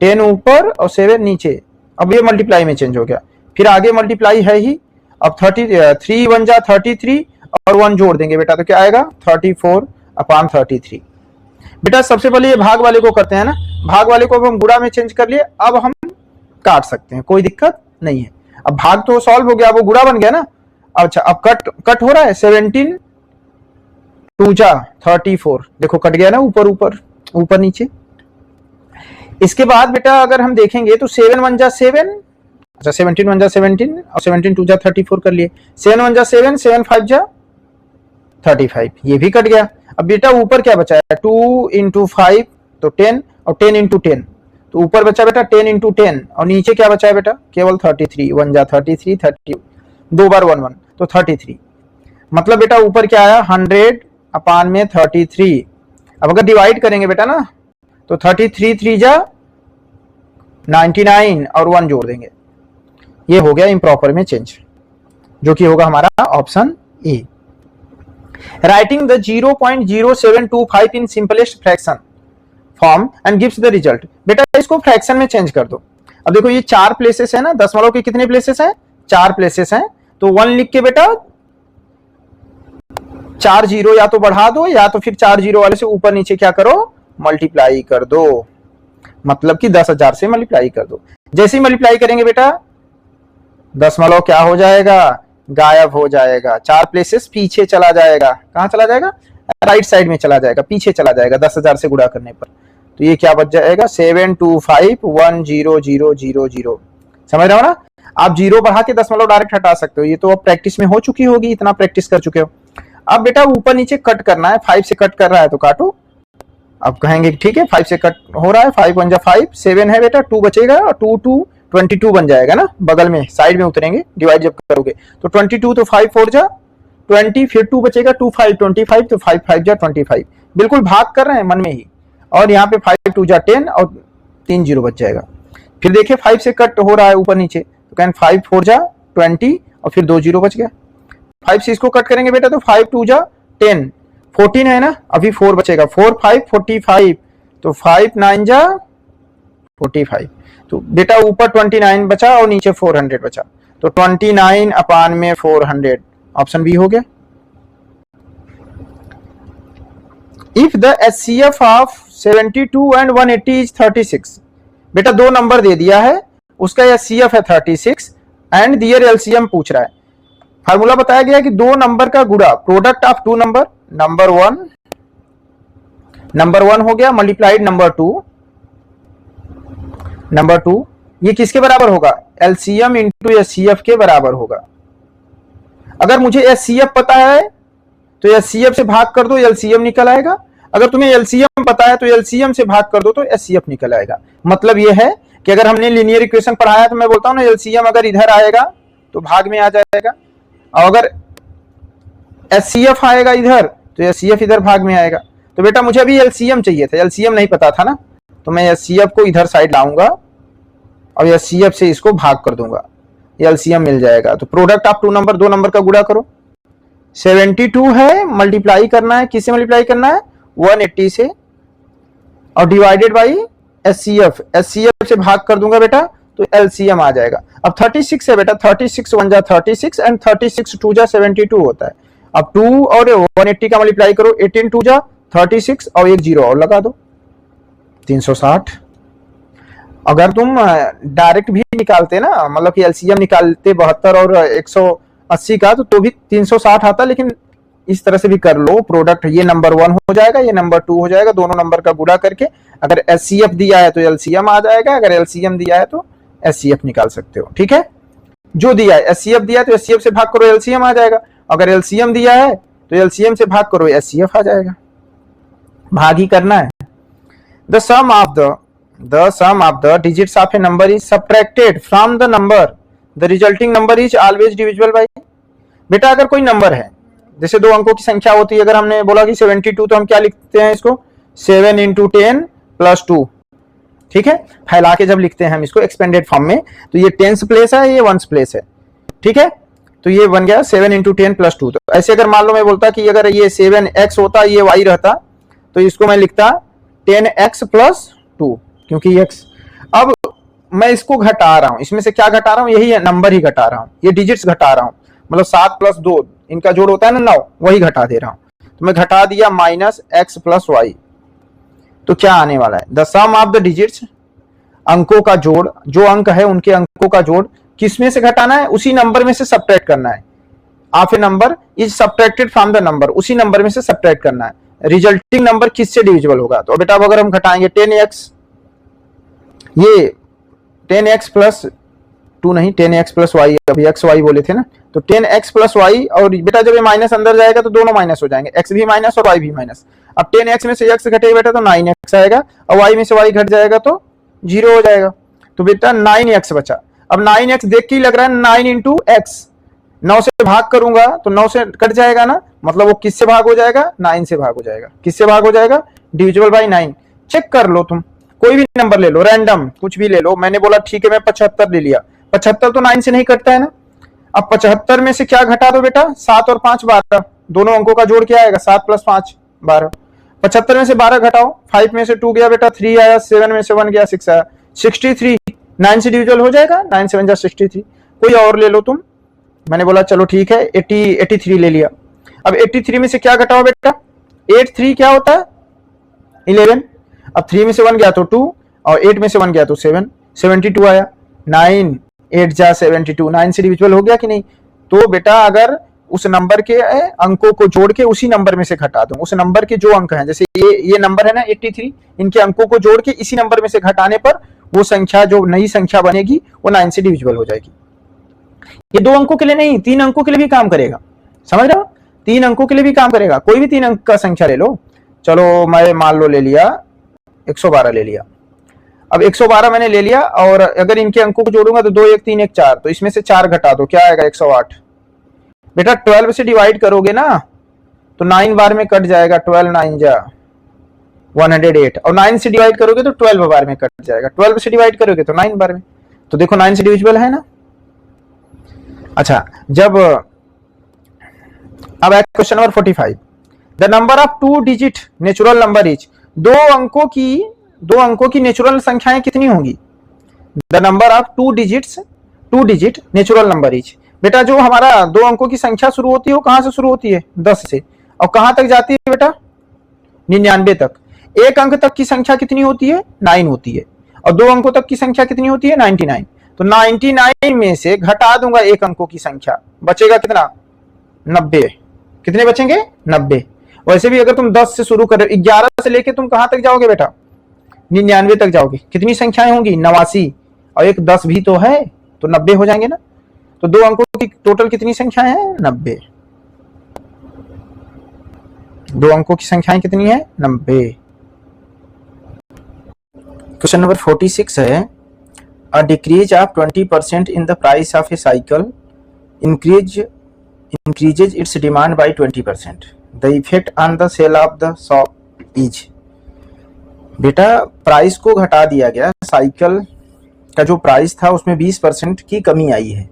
10 ऊपर और 7 नीचे। अब ये मल्टीप्लाई में चेंज हो गया, फिर आगे मल्टीप्लाई है ही। अब 33 1 जा 33 और 1 जोड़ देंगे बेटा, तो क्या आएगा 34/33। बेटा सबसे पहले ये भाग वाले को करते हैं ना, भाग वाले को अब हम गुणा में चेंज कर लिए, अब हम काट सकते हैं, कोई दिक्कत नहीं है। अब भाग तो सॉल्व हो गया, वो गुणा बन गया ना। अच्छा अब कट हो रहा है, 17 2 जा 34, देखो कट गया ना, ऊपर नीचे। इसके बाद बेटा अगर हम देखेंगे तो 7 1 जा 7, अच्छा 17 1 जा 17 और 17 2 जा 34 कर लिए। 7 1 जा 7, 7 5 जा 35, ये भी कट गया। अब बेटा ऊपर क्या बचा है, 2 × 5 तो 10 और 10 × 10, तो ऊपर बचा बेटा 10 × 10 और नीचे क्या बचा है बेटा, केवल 33। 1 जा 33, 30 2 बार 1 1 तो 33। मतलब बेटा ऊपर क्या आया 100/33। अब अगर डिवाइड करेंगे बेटा ना तो 33 3 जा 99 और 1 जोड़ देंगे, ये हो गया इम्प्रॉपर में चेंज, जो कि होगा हमारा option A. Writing the 0.0725 in simplest fraction form and gives the result. बेटा इसको फ्रैक्शन में चेंज कर दो। अब देखो ये 4 प्लेसेस है ना, दशमलव के कितने प्लेसेस हैं, 4 प्लेसेस हैं। तो 1 लिख के बेटा 4 0 या तो बढ़ा दो या तो फिर 4 0 वाले से ऊपर नीचे क्या करो, मल्टीप्लाई कर दो, मतलब कि 10,000 से मल्टीप्लाई कर दो। जैसे ही मल्टीप्लाई करेंगे बेटा दशमलव क्या हो जाएगा, गायब हो जाएगा, 4 प्लेसेस पीछे चला जाएगा। कहां चला जाएगा, राइट साइड में चला जाएगा, पीछे चला जाएगा 10,000 से गुणा करने पर। तो ये क्या बच जाएगा 725100000। समझ रहे हो ना, आप 0 बढ़ा के दशमलव डायरेक्ट हटा सकते हो, ये तो अब प्रैक्टिस में हो चुकी होगी, इतना प्रैक्टिस कर चुके हो। अब बेटा ऊपर नीचे कट करना है, 5 से कट कर रहा है तो काटो। अब कहेंगे ठीक है 5 से कट हो रहा है, 5 1 जा 5, 7 है बेटा, 2 बचेगा और 2 2 22 बन जाएगा ना, बगल में साइड में उतरेंगे डिवाइड जब करोगे तो 22 तो 5 4 जा 20, फिर 2 बचेगा 2 5 25, तो 5 5 जा 25, बिल्कुल भाग कर रहे हैं मन में ही। और यहाँ पे 5 2 जा 10 और 3 0 बच जाएगा। फिर देखिए 5 से कट हो रहा है ऊपर नीचे, तो कहें 5 4 जा 20 और फिर 2 0 बच गया। 5 से इसको कट करेंगे बेटा तो 5 2 जा 10, 14 है ना, अभी 4 बचेगा, 4 5 45, तो 5 9 जा 45, तो बेटा ऊपर 29 बचा और नीचे 400 बचा, तो 29/400 ऑप्शन बी हो गया। If the HCF of 72 and 180 is 36, बेटा 2 नंबर दे दिया है, उसका HCF है 36 एंड दियर LCM पूछ रहा है। फार्मूला बताया गया कि 2 नंबर का गुणा, प्रोडक्ट ऑफ 2 नंबर, नंबर 1 हो गया मल्टीप्लाइड नंबर 2, ये किसके बराबर होगा, LCM इंटू HCF के बराबर होगा। अगर मुझे HCF पता है तो HCF से भाग कर दो, LCM निकल आएगा। अगर तुम्हें LCM पता है तो LCM से भाग कर दो तो HCF निकल आएगा। मतलब ये है कि अगर हमने लीनियर इक्वेशन पढ़ाया है तो मैं बोलता हूं ना LCM अगर इधर आएगा तो भाग में आ जाएगा, और अगर HCF आएगा इधर तो HCF इधर भाग में आएगा। तो बेटा मुझे अभी LCM चाहिए था, LCM नहीं पता था ना, तो मैं HCF को इधर साइड लाऊंगा और HCF से इसको भाग कर दूंगा, LCM मिल जाएगा। तो प्रोडक्ट ऑफ 2 नंबर, 2 नंबर का गुणा करो, 72 है, मल्टीप्लाई करना है, किससे मल्टीप्लाई करना है 180 से, और डिवाइडेड बाई एचसीएफ, एचसीएफ से भाग कर दूंगा बेटा तो एलसीएम आ जाएगा। अब 36 है बेटा, 36 1 जा 36 एंड 36 2 जा 72 होता है। अब 2 और 180 का मल्टीप्लाई करो, 18 2 जा 36 और एक जीरो और लगा दो 360। अगर तुम डायरेक्ट भी निकालते ना, मतलब कि एलसीएम निकालते 72 और 180 का, तो भी 360 आता, लेकिन इस तरह से भी कर लो प्रोडक्ट, ये नंबर 1 हो जाएगा, ये नंबर 2 हो जाएगा, दोनों नंबर का गुणा करके अगर एचसीएफ दिया है तो एलसीएम आ जाएगा, अगर एलसीएम दिया है तो एचसीएफ निकाल सकते हो। ठीक है, जो दिया है एचसीएफ दिया है तो एचसीएफ से भाग करो एलसीएम आ जाएगा, अगर एलसीएम दिया है तो एलसीएम से भाग करो एचसीएफ आ जाएगा, भाग ही करना है। The sum of the digits of a number is subtracted from the number, the resulting number is always divisible by. बेटा अगर कोई नंबर है, जैसे 2 अंकों की संख्या होती है, अगर हमने बोला कि 72, तो हम क्या लिखते हैं इसको 7 × 10 + 2। ठीक है, फैला के जब लिखते हैं हम इसको एक्सपेंडेड फॉर्म में, तो ये 10th प्लेस है, ये 1st प्लेस है। ठीक है, तो ये बन गया 7 × 10 + 2। तो ऐसे अगर मान लो मैं बोलता कि अगर ये 7x होता, ये y रहता, तो इसको मैं लिखता 10x + 2, क्योंकि x। अब मैं इसको घटा रहा हूं, इसमें से क्या घटा रहा हूं, यही नंबर ही घटा रहा हूं, ये डिजिट्स घटा रहा हूं, मतलब 7 + 2 इनका जोड़ होता है ना 9, वही घटा दे रहा हूं। तो मैं घटा दिया -x + y, तो क्या आने वाला है, the sum of the digits, अंकों का जोड़, जो अंक है उनके अंकों का जोड़ किसमें से घटाना है, उसी नंबर में से सब्ट्रैक्ट करना है। Of a number is subtracted from the number, उसी नंबर में से सब्ट्रैक्ट करना है। रिजल्टिंग नंबर किससे डिविजिबल होगा, तो बेटा अगर हम घटाएंगे 10x, ये 10x + 2 नहीं 10x + y, अभी x y बोले थे ना, तो 10x + y, और बेटा जब ये माइनस अंदर जाएगा तो दोनों माइनस हो जाएंगे, x भी माइनस और y भी माइनस। अब 10x में से x घटेगा बेटा तो 9x आएगा, और y में से y घट जाएगा तो 0 हो जाएगा, तो बेटा 9x बचा। अब 9x देख के ही लग रहा है 9 × x, 9 से भाग करूंगा तो 9 से कट जाएगा ना, मतलब वो किससे भाग हो जाएगा 9 से भाग हो जाएगा, किससे भाग हो जाएगा डिविजिबल बाय 9। चेक कर लो, तुम कोई भी नंबर ले लो, रैंडम कुछ भी ले लो, मैंने बोला ठीक है मैं 75 ले लिया, 75 तो 9 से नहीं कटता है ना। अब 75 में से क्या घटा दो बेटा, 7 और 5 12, दोनों अंकों का जोड़ क्या आएगा 7 + 5 12। 75 में से 12 घटाओ, 5 में से 2 गया बेटा 3 आया, 7 में से 1 गया 6 आया, 63 9 से डिविजिबल हो जाएगा, 9 7 जा 63। कोई और ले लो तुम, मैंने बोला चलो ठीक है 83 ले लिया। अब 83 में से क्या घटाओ बेटा, 8 3 क्या होता है 11, अब 3 में से 1 गया तो 2, और 8 में से 1 गया तो 7, 72 आया। 9 8 जा 72, 9 से डिविजिबल हो गया कि नहीं। तो बेटा अगर उस नंबर के अंकों को जोड़ के उसी नंबर में से घटा दूं, उस नंबर के जो अंक हैं, जैसे ये नंबर है ना 83, इनके अंकों को जोड़ के इसी नंबर में से घटाने पर वो संख्या, जो नई संख्या बनेगी वो 9 से डिविजिबल हो जाएगी। ये 2 अंकों के लिए नहीं, 3 अंकों के लिए भी काम करेगा, समझ रहे हो, 3 अंकों के लिए भी काम करेगा। कोई भी 3 अंक का संख्या ले लो, चलो मैं मान लो ले लिया 112 ले लिया। अब 112 मैंने ले लिया, और अगर इनके अंकों को जोड़ूंगा तो 2 1 3 1 4, तो इसमें से 4 घटा दो, क्या आएगा 108। बेटा 12 से डिवाइड करोगे ना तो 9 बार में कट जाएगा, 12 9 जा 108, और 9 से डिवाइड करोगे तो 12 बार में कट जाएगा, 12 से डिवाइड करोगे तो 9 बार में, तो देखो 9 से डिविजिबल है ना। अच्छा, जब अब question number 45, the number of 2 digit natural number is, दो अंकों की नेचुरल संख्याएं कितनी होंगी, the number of 2 digit natural number is. बेटा जो हमारा 2 अंकों की संख्या शुरू होती है वो कहां से शुरू होती है 10 से, और कहां तक जाती है बेटा 99 तक। एक अंक तक की संख्या कितनी होती है 9 होती है, और 2 अंकों तक की संख्या कितनी होती है 99। तो 99 में से घटा दूंगा एक अंकों की संख्या, बचेगा कितना 90। कितने बचेंगे 90। वैसे भी अगर तुम 10 से शुरू कर रहे हो, 11 से लेके तुम कहां तक जाओगे बेटा 99 तक जाओगे, कितनी संख्याएं होंगी 89, और एक 10 भी तो है तो 90 हो जाएंगे ना। तो 2 अंकों की टोटल कितनी संख्याएं हैं 90, 2 अंकों की संख्याएं कितनी है 90। क्वेश्चन नंबर 46 है, a decrease of 20% in the price of A cycle increases its demand by 20%. The effect on the sale of the shop is। बेटा प्राइस को घटा दिया गया, साइकिल का जो प्राइस था उसमें 20% की कमी आई है,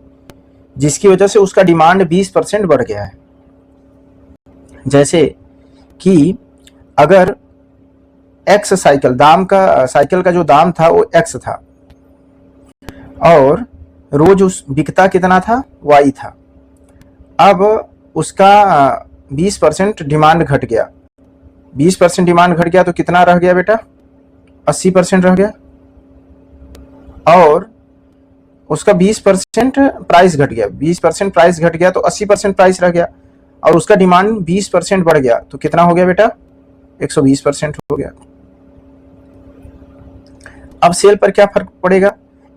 जिसकी वजह से उसका डिमांड 20% बढ़ गया है। जैसे कि अगर एक्स साइकिल दाम का साइकिल का जो दाम था वो एक्स था और रोज उस बिकता कितना था, वाई था। अब उसका 20% डिमांड घट गया, 20% डिमांड घट गया तो कितना रह गया बेटा, 80% रह गया। और उसका 20% प्राइस घट गया, 20% प्राइस घट गया तो 80% प्राइस रह गया और उसका डिमांड 20% बढ़ गया तो कितना हो गया बेटा, 120% हो गया। अब सेल पर क्या फर्क पड़ेगा,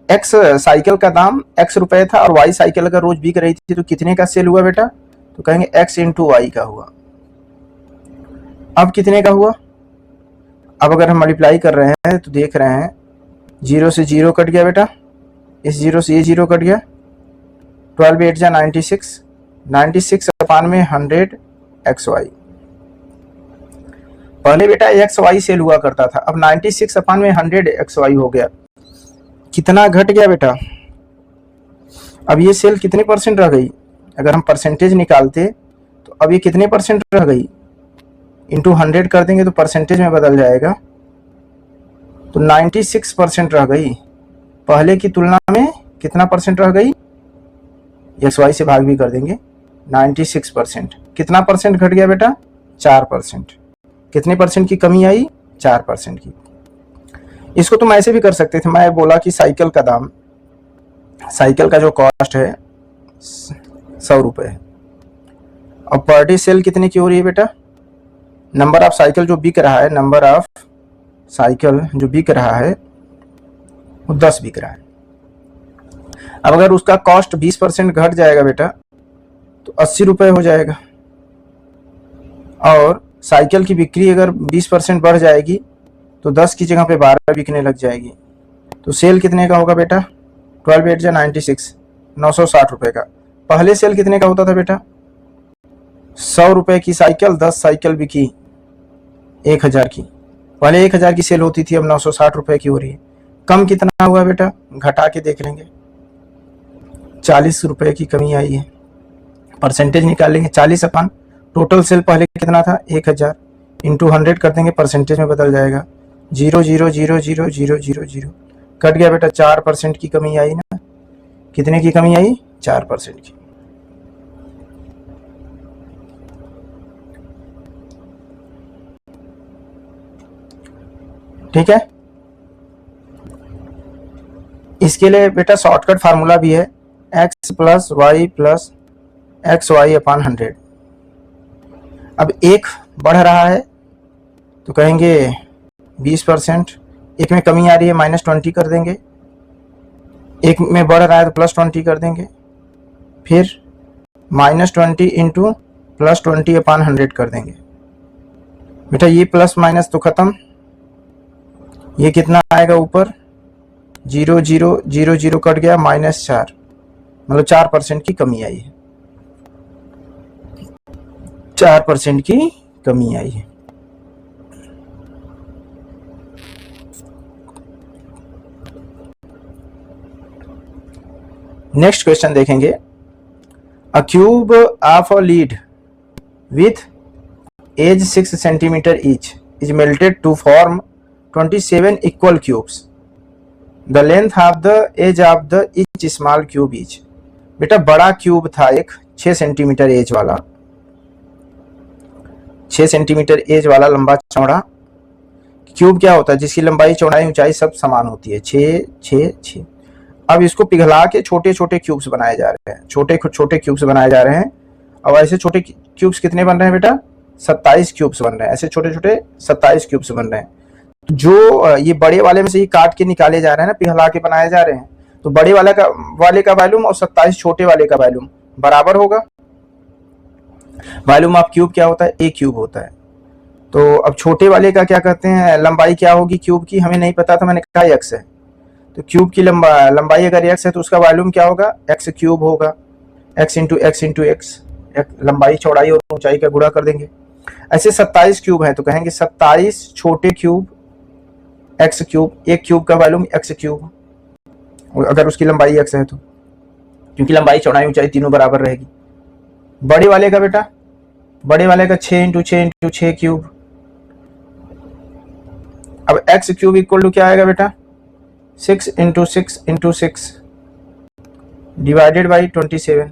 एक्स साइकिल का दाम एक्स रुपए था और वाई साइकिल अगर रोज बिक रही थी तो कितने का सेल हुआ बेटा, तो कहेंगे एक्स इंटू वाई का हुआ। अब कितने का हुआ, अब अगर हम मल्टीप्लाई कर रहे हैं तो देख रहे हैं 0 से 0 कट गया बेटा, इस 0 से ये 0 कट गया, 12 8 जा 96, 96 अपान में 100 एक्स वाई। पहले बेटा एक्स वाई सेल हुआ करता था, अब 96 अपान में 100 एक्स वाई हो गया, कितना घट गया बेटा। अब ये सेल कितने परसेंट रह गई, अगर हम परसेंटेज निकालते तो अब ये कितने परसेंट रह गई, इंटू 100 कर देंगे तो परसेंटेज में बदल जाएगा, तो 96% रह गई। पहले की तुलना में कितना परसेंट रह गई, एक्स वाई से भाग भी कर देंगे, 96%। कितना परसेंट घट गया बेटा, 4%। कितने परसेंट की कमी आई, 4% की। इसको तुम ऐसे भी कर सकते थे, मैं बोला कि साइकिल का दाम, साइकिल का जो कॉस्ट है 100 रुपये है और पर डे सेल कितने की हो रही है बेटा, नंबर ऑफ साइकिल जो बिक रहा है, नंबर ऑफ साइकिल जो बिक रहा है वो 10 बिक रहा है। अब अगर उसका कॉस्ट 20% घट जाएगा बेटा तो 80 रुपये हो जाएगा और साइकिल की बिक्री अगर 20% बढ़ जाएगी तो 10 की जगह पे 12 बिकने लग जाएगी, तो सेल कितने का होगा बेटा, 12 8 जा 96, 960 रुपये का। पहले सेल कितने का होता था बेटा, 100 रुपये की साइकिल 10 साइकिल बिकी 1000 की, पहले 1000 की सेल होती थी, अब 960 रुपये की हो रही है। कम कितना हुआ बेटा, घटा के देख लेंगे, 40 रुपये की कमी आई है। परसेंटेज निकाल लेंगे, 40 अपान टोटल सेल पहले कितना था 1000 इंटू 100 कर देंगे, परसेंटेज में बदल जाएगा, 0.0000000 कट गया बेटा, 4% की कमी आई ना। कितने की कमी आई, 4% की। ठीक है, इसके लिए बेटा शॉर्टकट फार्मूला भी है, x plus y plus x y upon 100। अब एक बढ़ रहा है तो कहेंगे 20%, एक में कमी आ रही है -20 कर देंगे, एक में बढ़ रहा है तो +20 कर देंगे, फिर -20 इंटू +20 अपान 100 कर देंगे। बेटा ये प्लस माइनस तो खत्म, ये कितना आएगा ऊपर, 0.000 कट गया, -4, मतलब 4% की कमी आई है, 4% की कमी आई है। नेक्स्ट क्वेश्चन देखेंगे, a cube of a lead with edge 6 centimetre each is melted to form 27 equal cubes, the length of the edge of the each small cube is. बेटा बड़ा क्यूब था एक 6 सेंटीमीटर एज वाला, 6 सेंटीमीटर एज वाला लंबा चौड़ा क्यूब क्या होता है, जिसकी लंबाई चौड़ाई ऊंचाई सब समान होती है, 6 6 6। अब इसको पिघला के छोटे छोटे क्यूब्स बनाए जा रहे हैं, छोटे छोटे क्यूब्स बनाए जा रहे हैं। और ऐसे छोटे क्यूब्स कितने बन रहे हैं बेटा, 27 क्यूब्स बन रहे हैं, ऐसे छोटे छोटे 27 क्यूब्स बन रहे हैं। जो ये बड़े वाले में से ही काट के निकाले जा रहे हैं ना, पिघला के बनाए जा रहे हैं, तो बड़े वाले का वॉल्यूम और 27 छोटे वाले का वॉल्यूम बराबर होगा। वॉल्यूम ऑफ क्यूब क्या होता है, ए क्यूब होता है। तो अब छोटे वाले का क्या कहते हैं, लंबाई क्या होगी क्यूब की, हमें नहीं पता था, मैंने कहा एक्स है, तो क्यूब की लंबाई अगर एक्स है तो उसका वॉल्यूम क्या होगा, एक्स क्यूब होगा, एक्स इंटू एक्स, लंबाई चौड़ाई और ऊंचाई का गुणा कर देंगे। ऐसे 27 क्यूब है तो कहेंगे 27 छोटे क्यूब एक्स क्यूब, एक क्यूब का वॉल्यूम एक्स क्यूब, अगर उसकी लंबाई एक्स है तो, क्योंकि लंबाई चौड़ाई ऊंचाई तीनों बराबर रहेगी। बड़े वाले का बेटा बड़े वाले का 6 इंटू 6 इंटू 6 क्यूब। अब एक्स क्यूब इक्वल टू क्या आएगा बेटा, 6 इंटू 6 इंटू 6 डिवाइडेड बाई 27।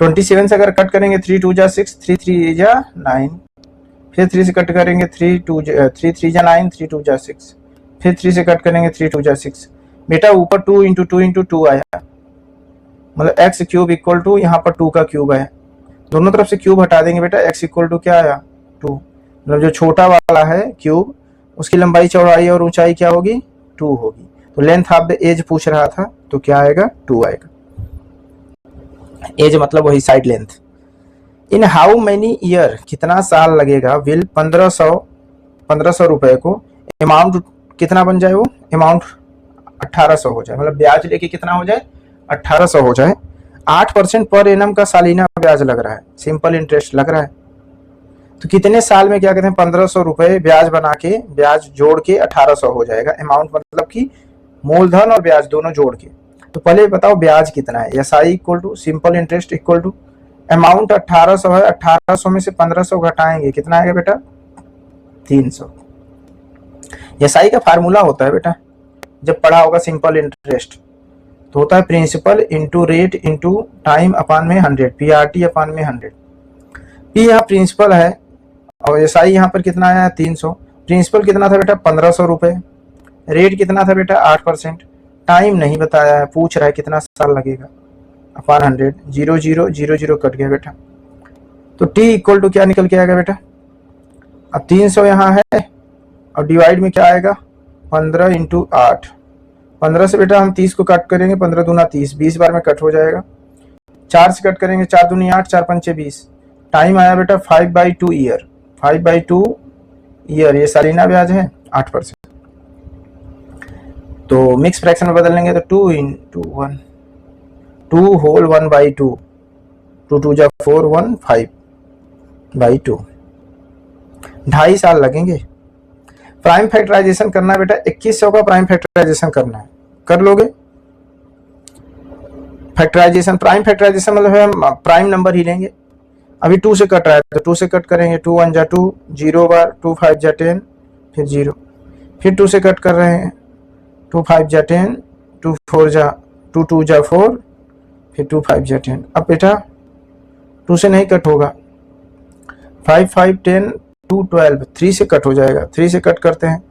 27 से अगर कट करेंगे 3 2 जा 6, 3 3 जा 9, फिर 3 से कट करेंगे 3 3 जा 9, 3 2 जा 6, फिर 3 से कट करेंगे 3 2 जा 6। बेटा ऊपर 2 इंटू 2 इंटू 2 आया, मतलब एक्स क्यूब इक्वल टू यहाँ पर 2 का क्यूब आया। दोनों तरफ से क्यूब हटा देंगे बेटा, एक्स इक्वल टू क्या आया 2, मतलब जो छोटा वाला है क्यूब उसकी लंबाई चौड़ाई और ऊंचाई क्या होगी 2 होगी। तो लेंथ ऑफ द एज पूछ रहा था तो क्या आएगा 2 आएगा। एज मतलब वही side length. In how many year कितना साल लगेगा विल 1500 रुपए को अमाउंट कितना बन जाए, वो अमाउंट 1800 हो जाए, मतलब ब्याज लेके कितना हो जाए 1800 हो जाए। 8% पर एनम का सालाना ब्याज लग रहा है, सिंपल इंटरेस्ट लग रहा है। तो कितने साल में क्या कहते हैं 1500 रुपए ब्याज बना के, ब्याज जोड़ के 1800 हो जाएगा। अमाउंट मतलब कि मूलधन और ब्याज दोनों जोड़ के। तो पहले बताओ ब्याज कितना है, S I equal to simple interest equal to amount 1800 है, 1800 में से 1500 घटाएंगे कितना आएगा बेटा 300। एस आई का फार्मूला होता है बेटा, जब पढ़ा होगा सिंपल इंटरेस्ट, तो होता है principal into rate into time upon में 100, पीआरटी अपान में 100। पी यहाँ प्रिंसिपल है और एस आई यहाँ पर कितना आया 300। प्रिंसिपल कितना था बेटा 1500 रुपए, रेट कितना था बेटा 8%, टाइम नहीं बताया है, पूछ रहा है कितना साल लगेगा अपान 100, 0 0 0 0 कट गया बेटा। तो टी इक्वल टू क्या निकल के आएगा बेटा, अब 300 यहाँ है और डिवाइड में क्या आएगा 15 इंटू 8। 15 से बेटा हम 30 को कट करेंगे, 15 दूना 30, 20 बार में कट हो जाएगा। 4 से कट करेंगे 4 दूनी 8, 4 पंचे 20। टाइम आया बेटा 5/2 ईयर, 5/2 ईयर ये सालाना ब्याज है 8%। तो मिक्स फ्रैक्शन में बदल लेंगे तो 2 इंटू 1, 2 होल 1/2, 2 2 जा 4, 1 5/2, 2.5 साल लगेंगे। प्राइम फैक्टराइजेशन करना है बेटा, 2100 का प्राइम फैक्टराइजेशन करना है, कर लोगे फैक्टराइजेशन। प्राइम फैक्टराइजेशन मतलब है प्राइम नंबर ही लेंगे। अभी 2 से कट रहा है तो 2 से कट करेंगे, 2 1 जा 2, 0 बार, 2 5 जा 10, फिर 0, फिर 2 से कट कर रहे हैं, 2 5 जा 10, 2 4 जा 2 2 जा 4, फिर 2 5 जा 10। अब बेटा 2 से नहीं कट होगा, 5 5 10 2 12, 3 से कट हो जाएगा, 3 से कट करते हैं,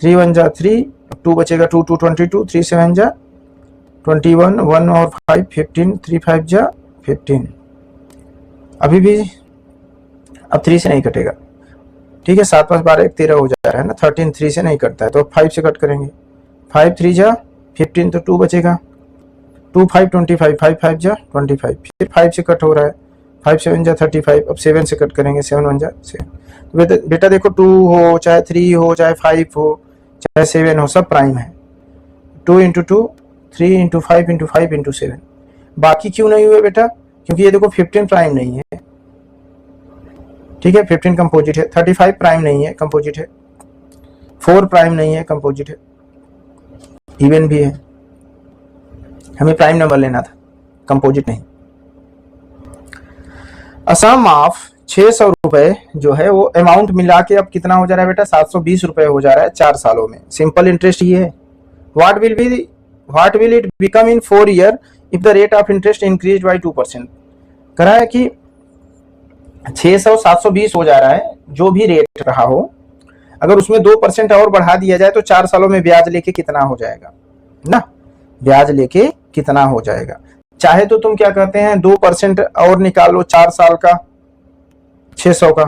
3 1 जा 3, 2 बचेगा 2 2 22, 3 7 जा 21, 1 और 5 15, 3 5 जा 15। अभी भी अब 3 से नहीं कटेगा, ठीक है, 7 5 12 1 13 हो जा रहा है ना, 13 3 से नहीं कटता है तो 5 से कट करेंगे, 5 3 जा 15 तो 2 बचेगा, 2 5 25, 5 5 जा 25, फिर 5 से कट हो रहा है, 5 7 जा 35, अब 7 से कट करेंगे, 7 1 जा 7। तो बेटा देखो 2 हो चाहे 3 हो चाहे 5 हो चाहे 7 हो, सब प्राइम है। 2 इंटू 2, 3 इंटू 5 इंटू 5 इंटू 7। बाकी क्यों नहीं हुए बेटा, क्योंकि ये देखो 15 प्राइम नहीं है, ठीक है, 15 कंपोजिट है, 35 प्राइम नहीं है कंपोजिट है, 4 प्राइम नहीं है कंपोजिट है, इवन भी है। हमें प्राइम नंबर लेना था, कंपोजिट नहीं। असम ऑफ 600 रुपए जो है वो अमाउंट मिला के अब कितना हो जा रहा है बेटा 720 रुपए हो जा रहा है 4 सालों में। सिंपल इंटरेस्ट ये है। What will it become in 4 year if the rate of interest increase by 2%। करा है कि 600 720 हो जा रहा है, जो भी रेट रहा हो, अगर उसमें 2% और बढ़ा दिया जाए तो 4 सालों में ब्याज लेके कितना हो जाएगा ना, ब्याज लेके कितना हो जाएगा। चाहे तो तुम क्या कहते हैं 2% और निकालो 4 साल का 600 का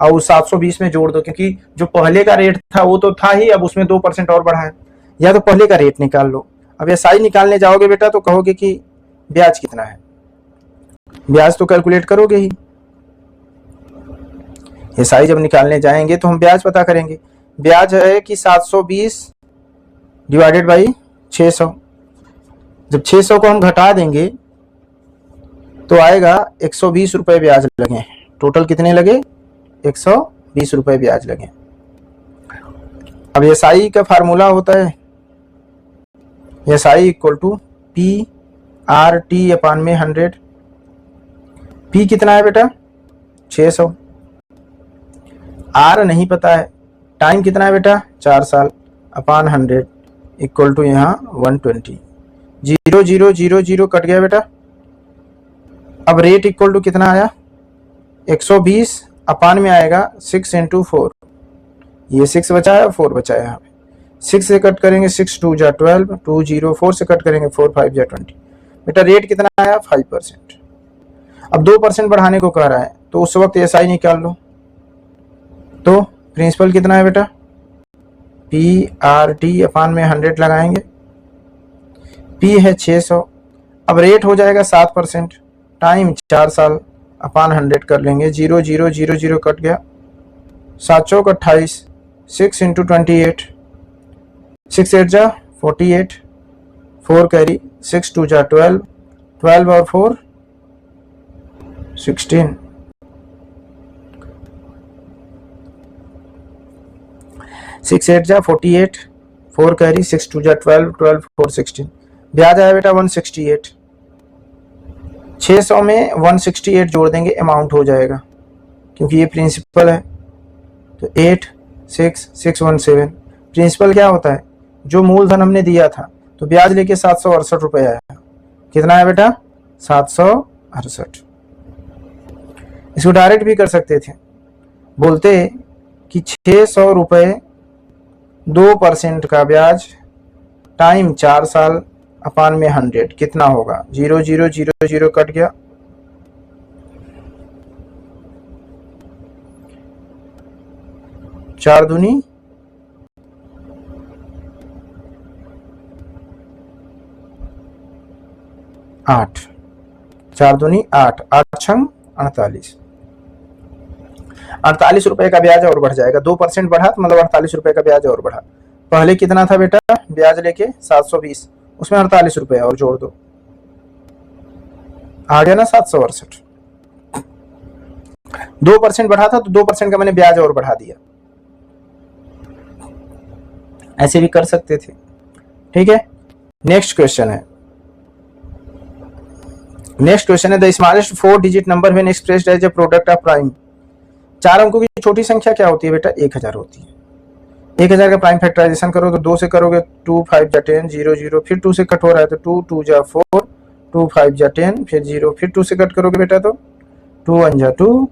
और 720 में जोड़ दो, क्योंकि जो पहले का रेट था वो तो था ही, अब उसमें 2% और बढ़ा है। या तो पहले का रेट निकाल लो। अब एसआई निकालने जाओगे बेटा तो कहोगे कि ब्याज कितना है, ब्याज तो कैलकुलेट करोगे ही। एसआई जब निकालने जाएंगे तो हम ब्याज पता करेंगे। ब्याज है कि 720 डिवाइडेड बाई 600। जब 600 को हम घटा देंगे तो आएगा 120 रुपए ब्याज लगे। टोटल कितने लगे 120 रुपए ब्याज लगे। अब एसआई का फार्मूला होता है SI equal to P R T upon में 100। P कितना है बेटा 600, R नहीं पता है, टाइम कितना है बेटा 4 साल अपॉन 100 इक्वल टू यहाँ 120, 0 0 0 0 कट गया बेटा। अब रेट इक्वल टू कितना आया 120 अपान में आएगा 6 इंटू 4, ये 6 बचा है और 4 बचा है यहाँ पे, 6 से कट करेंगे 6 2 जा 12, 2 0 4 से कट करेंगे 4 5 जा 20, बेटा रेट कितना आया 5%। अब 2% बढ़ाने को कह रहा है तो उस वक्त एसआई निकाल लो। तो प्रिंसिपल कितना है बेटा PRT अपान में 100 लगाएंगे, P है 600, अब रेट हो जाएगा 7%, टाइम 4 साल अपान 100 कर लेंगे, 0 0 0 0 कट गया, 7 चौक 28, 6 इंटू 28, 6 8 जा 48, 4 कैरी, 6 2 जा 12, 12 और 4 16, 6 8 जा 48, 4 कैरी, 6 2 जा 12, 12 4 16, ब्याज आया बेटा 168, 600 में 168 जोड़ देंगे अमाउंट हो जाएगा क्योंकि ये प्रिंसिपल है, तो 8 6 617। प्रिंसिपल क्या होता है जो मूलधन हमने दिया था, तो ब्याज लेके 768 रुपये आया, कितना है बेटा 768। इसको डायरेक्ट भी कर सकते थे, बोलते कि 600 रुपये 2% का ब्याज टाइम 4 साल अपान में 100 कितना होगा, 0 0 0 0 कट गया, चार दूनी 8, 4 दूनी 8, 8 छंग 48, 48 रुपए का ब्याज और बढ़ जाएगा, 2% बढ़ा तो मतलब 48 रुपए का ब्याज और बढ़ा। पहले कितना था बेटा ब्याज लेके 720, उसमें 48 रुपए और जोड़ दो, आ गया ना 768। 2% बढ़ा था तो 2% का मैंने ब्याज और बढ़ा दिया, ऐसे भी कर सकते थे। ठीक है, नेक्स्ट क्वेश्चन है, the smallest 4 digit number when expressed as a product of prime. 4 अंकों की छोटी संख्या क्या होती है बेटा 1000 होती है। 1000 का प्राइम फैक्टराइजेशन करो तो 2 से करोगे 2 5 जा 10 0 0, फिर 2 से कट हो रहा है तो 2 2 जा 4, 2 5 जा 10, फिर 0, फिर 2 से कट करोगे बेटा तो 2 1 जा 2,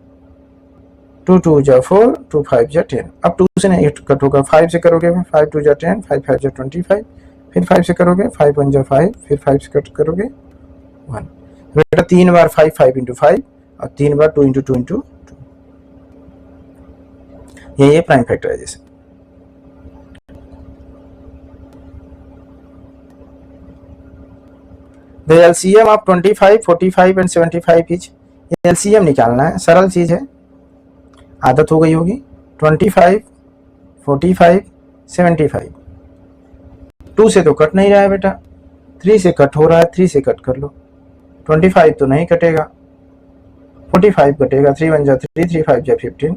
2 2 जा 4, 2 5 जा 10। अब 2 से नहीं कट होगा, 5 से करोगे 5 2 जा 10, 5 5 जा 25, फिर 5 से करोगे 5 1 जा 5, फिर 5 से कट करोगे 1। बेटा 3 बार 5 5 इंटू 5 और 3 बार 2 इंटू 2 इंटू 2, यही है prime factorisation. The LCM of 25, 45 and 75 is, LCM निकालना है, सरल चीज है, आदत हो गई होगी। 25, 45, 75, 2 से तो कट नहीं रहा है बेटा, 3 से कट हो रहा है, 3 से कट कर लो। 25 तो नहीं कटेगा, 45 कटेगा, 3 1 जा 3, 3 5 जा 15,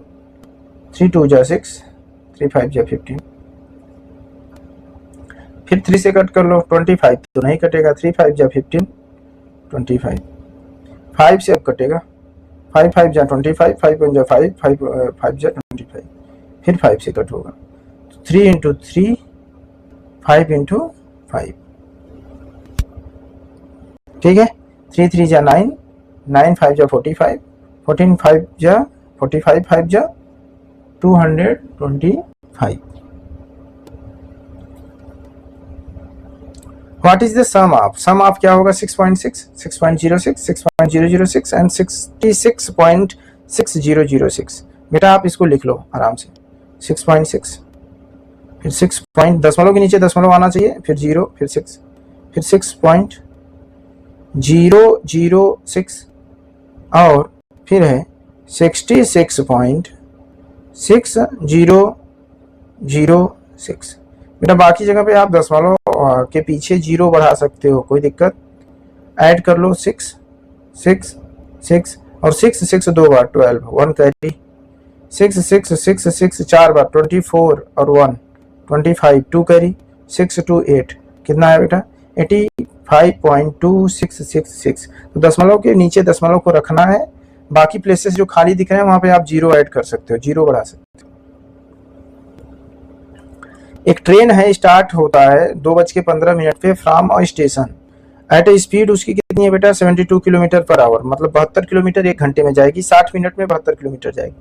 3 2 जा 6, 3 5 जा 15, फिर 3 से कट कर लो। 25 तो नहीं कटेगा, 3 5 जा 15, 25, 5 से अब कटेगा, 5 5 जा 25, 5 1 जा 5, 5 5 जा 25, फिर 5 से कट होगा, 3 इंटू 3, 5 इंटू 5, ठीक है। 3 3 जा 9, 9 5 जा 45, 14 5 जा 45, 5 जा 225। What is the sum of? Sum of क्या होगा 6.6, 6.06, 6.006 and 66.6006। बेटा आप इसको लिख लो आराम से, 6.6, फिर 6 पॉइंट दशमलव के नीचे दशमलव आना चाहिए, फिर 0, फिर 6, फिर 6.006 और फिर है 66.6006। बेटा बाकी जगह पे आप दशमलव के पीछे 0 बढ़ा सकते हो, कोई दिक्कत, ऐड कर लो 6 6 6 और 6 6 2 बार 12, 1 कैरी, 6 6 6 6 4 बार 24 और 1 25, 2 कैरी, 6 2 8, कितना है बेटा 85.2666। तो दशमलव के नीचे दशमलव को रखना है, बाकी प्लेसेस जो खाली दिख रहे हैं वहां पे आप 0 ऐड कर सकते हो, 0 बढ़ा सकते हो। एक ट्रेन है, स्टार्ट होता है 2:15 पे from a station at A speed, उसकी कितनी है बेटा 72 किलोमीटर पर आवर, मतलब 72 किलोमीटर 1 घंटे में जाएगी, 60 मिनट में 72 किलोमीटर जाएगी।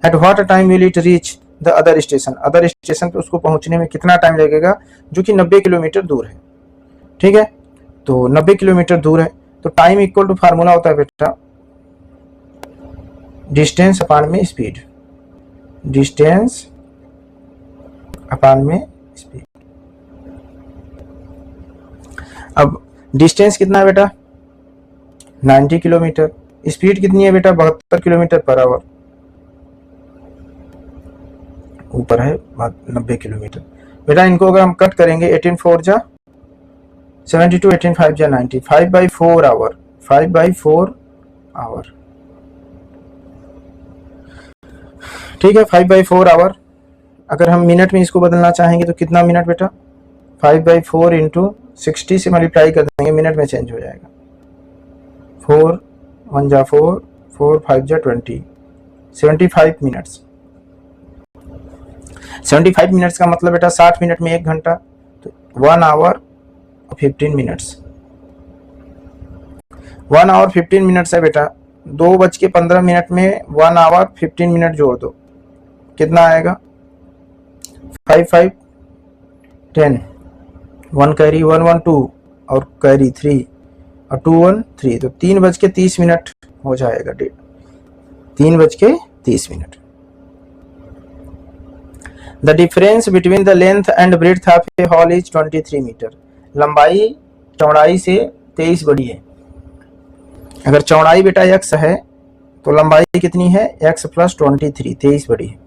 At what time will it reach the other station, other station पे उसको पहुंचने में कितना टाइम लगेगा, जो कि 90 किलोमीटर दूर है। ठीक है, तो 90 किलोमीटर दूर है, तो टाइम इक्वल टू फार्मूला होता है बेटा डिस्टेंस अपान में स्पीड, डिस्टेंस अपान में स्पीड। अब डिस्टेंस कितना है बेटा 90 किलोमीटर, स्पीड कितनी है बेटा 72 किलोमीटर पर आवर, ऊपर है 90 किलोमीटर। बेटा इनको अगर हम कट करेंगे 18 4 जा 72, 18 5 जा 90, 5/4 आवर, 5/4 आवर। ठीक है, 5/4 आवर। अगर हम मिनट में इसको बदलना चाहेंगे तो कितना मिनट बेटा 5/4 इंटू 60 से मल्टीप्लाई कर देंगे, मिनट में चेंज हो जाएगा। 4 1 जा 4, 4 5 जा 20, 75 मिनट्स। 75 मिनट्स का मतलब बेटा 60 मिनट में 1 घंटा, तो 1 आवर 15 मिनट्स। 1 आवर 15 मिनट्स है बेटा, 2:15 में 1 आवर 15 मिनट जोड़ दो, कितना आएगा 5 5 10, 1 कैरी 1 1 2 और कैरी 3 और 2 1 3, तो 3:30 मिनट हो जाएगा, 3:30 minute. The difference between the length and breadth of a hall is 23 metre, लंबाई चौड़ाई से 23 बड़ी है। अगर चौड़ाई बेटा x है तो लंबाई कितनी है x + 23, 23 बड़ी है,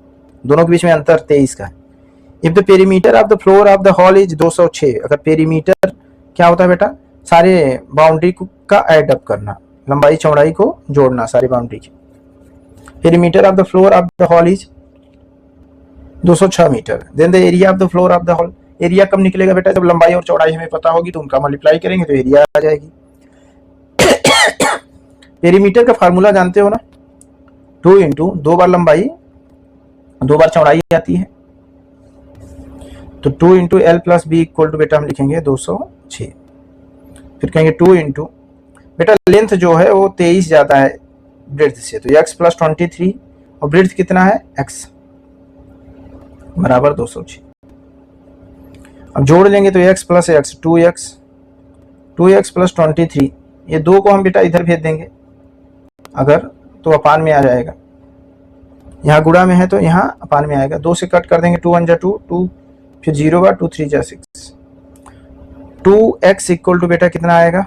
दोनों के बीच में अंतर 23 का है। If the perimeter of the floor of the hall is 206, अगर पेरीमीटर क्या होता है बेटा सारे बाउंड्री का एड अप करना, लंबाई चौड़ाई को जोड़ना सारी बाउंड्री की। Perimeter of the floor of the hall is 206 metre, then the area of the floor of the hall, area कब निकलेगा बेटा जब लंबाई और चौड़ाई हमें पता होगी, तो उनका मल्टीप्लाई करेंगे तो एरिया आ जाएगी। पेरीमीटर का फार्मूला जानते हो ना, 2 इंटू 2 बार लंबाई 2 बार चौड़ाई आती है, तो 2 into L + B equal to बेटा हम लिखेंगे 206। फिर कहेंगे 2 इंटू बेटा लेंथ जो है वो 23 ज्यादा है ब्रेड्थ से, तो x + 23 और ब्रेड्थ कितना है x बराबर 206। अब जोड़ लेंगे तो x + x 2x, 2x + 23, ये 2 को हम बेटा इधर भेज देंगे अगर, तो अपान में आ जाएगा, यहाँ गुणा में है तो यहाँ अपान में आएगा, 2 से कट कर देंगे, 2 1 जा 2, 2 फिर 0 बार 2 3 जा 6, 2x इक्वल टू बेटा कितना आएगा,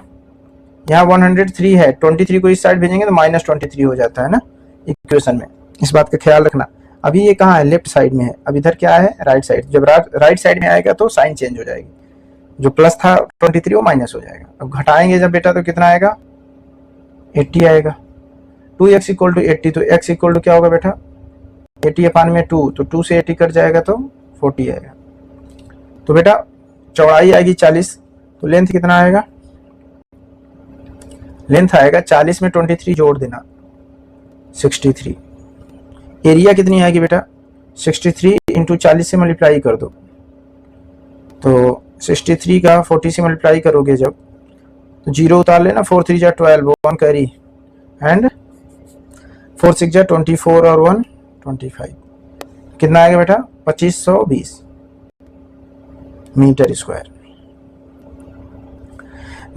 यहाँ 103 है, 23 को इस साइड भेजेंगे तो -23 हो जाता है ना इक्वेशन में, इस बात का ख्याल रखना। अभी ये कहाँ है लेफ्ट साइड में है, अब इधर क्या है राइट साइड, जब राइट साइड में आएगा तो साइन चेंज हो जाएगी, जो प्लस था 23 वो माइनस हो जाएगा। अब घटाएंगे जब बेटा तो कितना आएगा 80 आएगा। 2x इक्वल टू 80, तो x इक्वल टू क्या होगा बेटा 80 अपान में 2, तो 2 से 80 कट जाएगा तो 40 आएगा। तो बेटा चौड़ाई आएगी 40, तो लेंथ कितना आएगा, लेंथ आएगा 40 में 23 जोड़ देना 63। एरिया कितनी आएगी बेटा 63 इंटू 40 से मल्टीप्लाई कर दो, तो 63 का 40 से मल्टीप्लाई करोगे जब तो 0 उतार लेना, 4 3 जा 12, 1 कैरी एंड 4 6 जा 24 और 1 25, कितना आएगा बेटा 2520 मीटर स्क्वायर।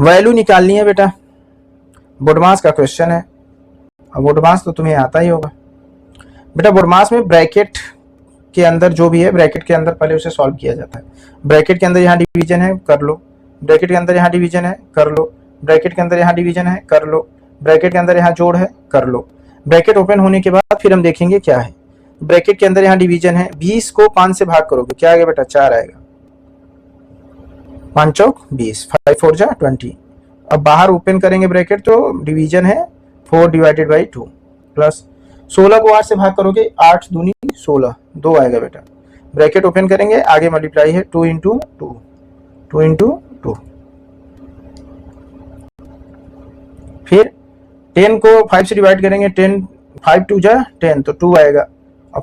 वैल्यू निकालनी है बेटा, बोडमास का क्वेश्चन है, अब बोडमास तो तुम्हें आता ही होगा बेटा। बोडमास में ब्रैकेट के अंदर जो भी है ब्रैकेट के अंदर पहले उसे सॉल्व किया जाता है। ब्रैकेट के अंदर यहाँ डिवीजन है कर लो, ब्रैकेट के अंदर यहाँ डिवीजन है कर लो, ब्रैकेट के अंदर यहाँ डिवीजन है कर लो, ब्रैकेट के अंदर यहाँ जोड़ है कर लो। ब्रैकेट ओपन होने के बाद फिर हम देखेंगे क्या है। ब्रैकेट के अंदर यहाँ डिवीजन है, 20 को 5 से भाग करोगे क्या आएगा बेटा 4 आएगा, 5 चौक 20, 5 4 जा 20। अब बाहर ओपन करेंगे ब्रैकेट तो डिवीजन है 4/2 प्लस 16 को 8 से भाग करोगे 8 दूनी 16, 2 आएगा बेटा। ब्रैकेट ओपन करेंगे आगे मल्टीप्लाई है 2 इंटू 2, 2 इंटू 2, फिर 10 को 5 से डिवाइड करेंगे, 10 5 2 जा 10 तो 2 आएगा, और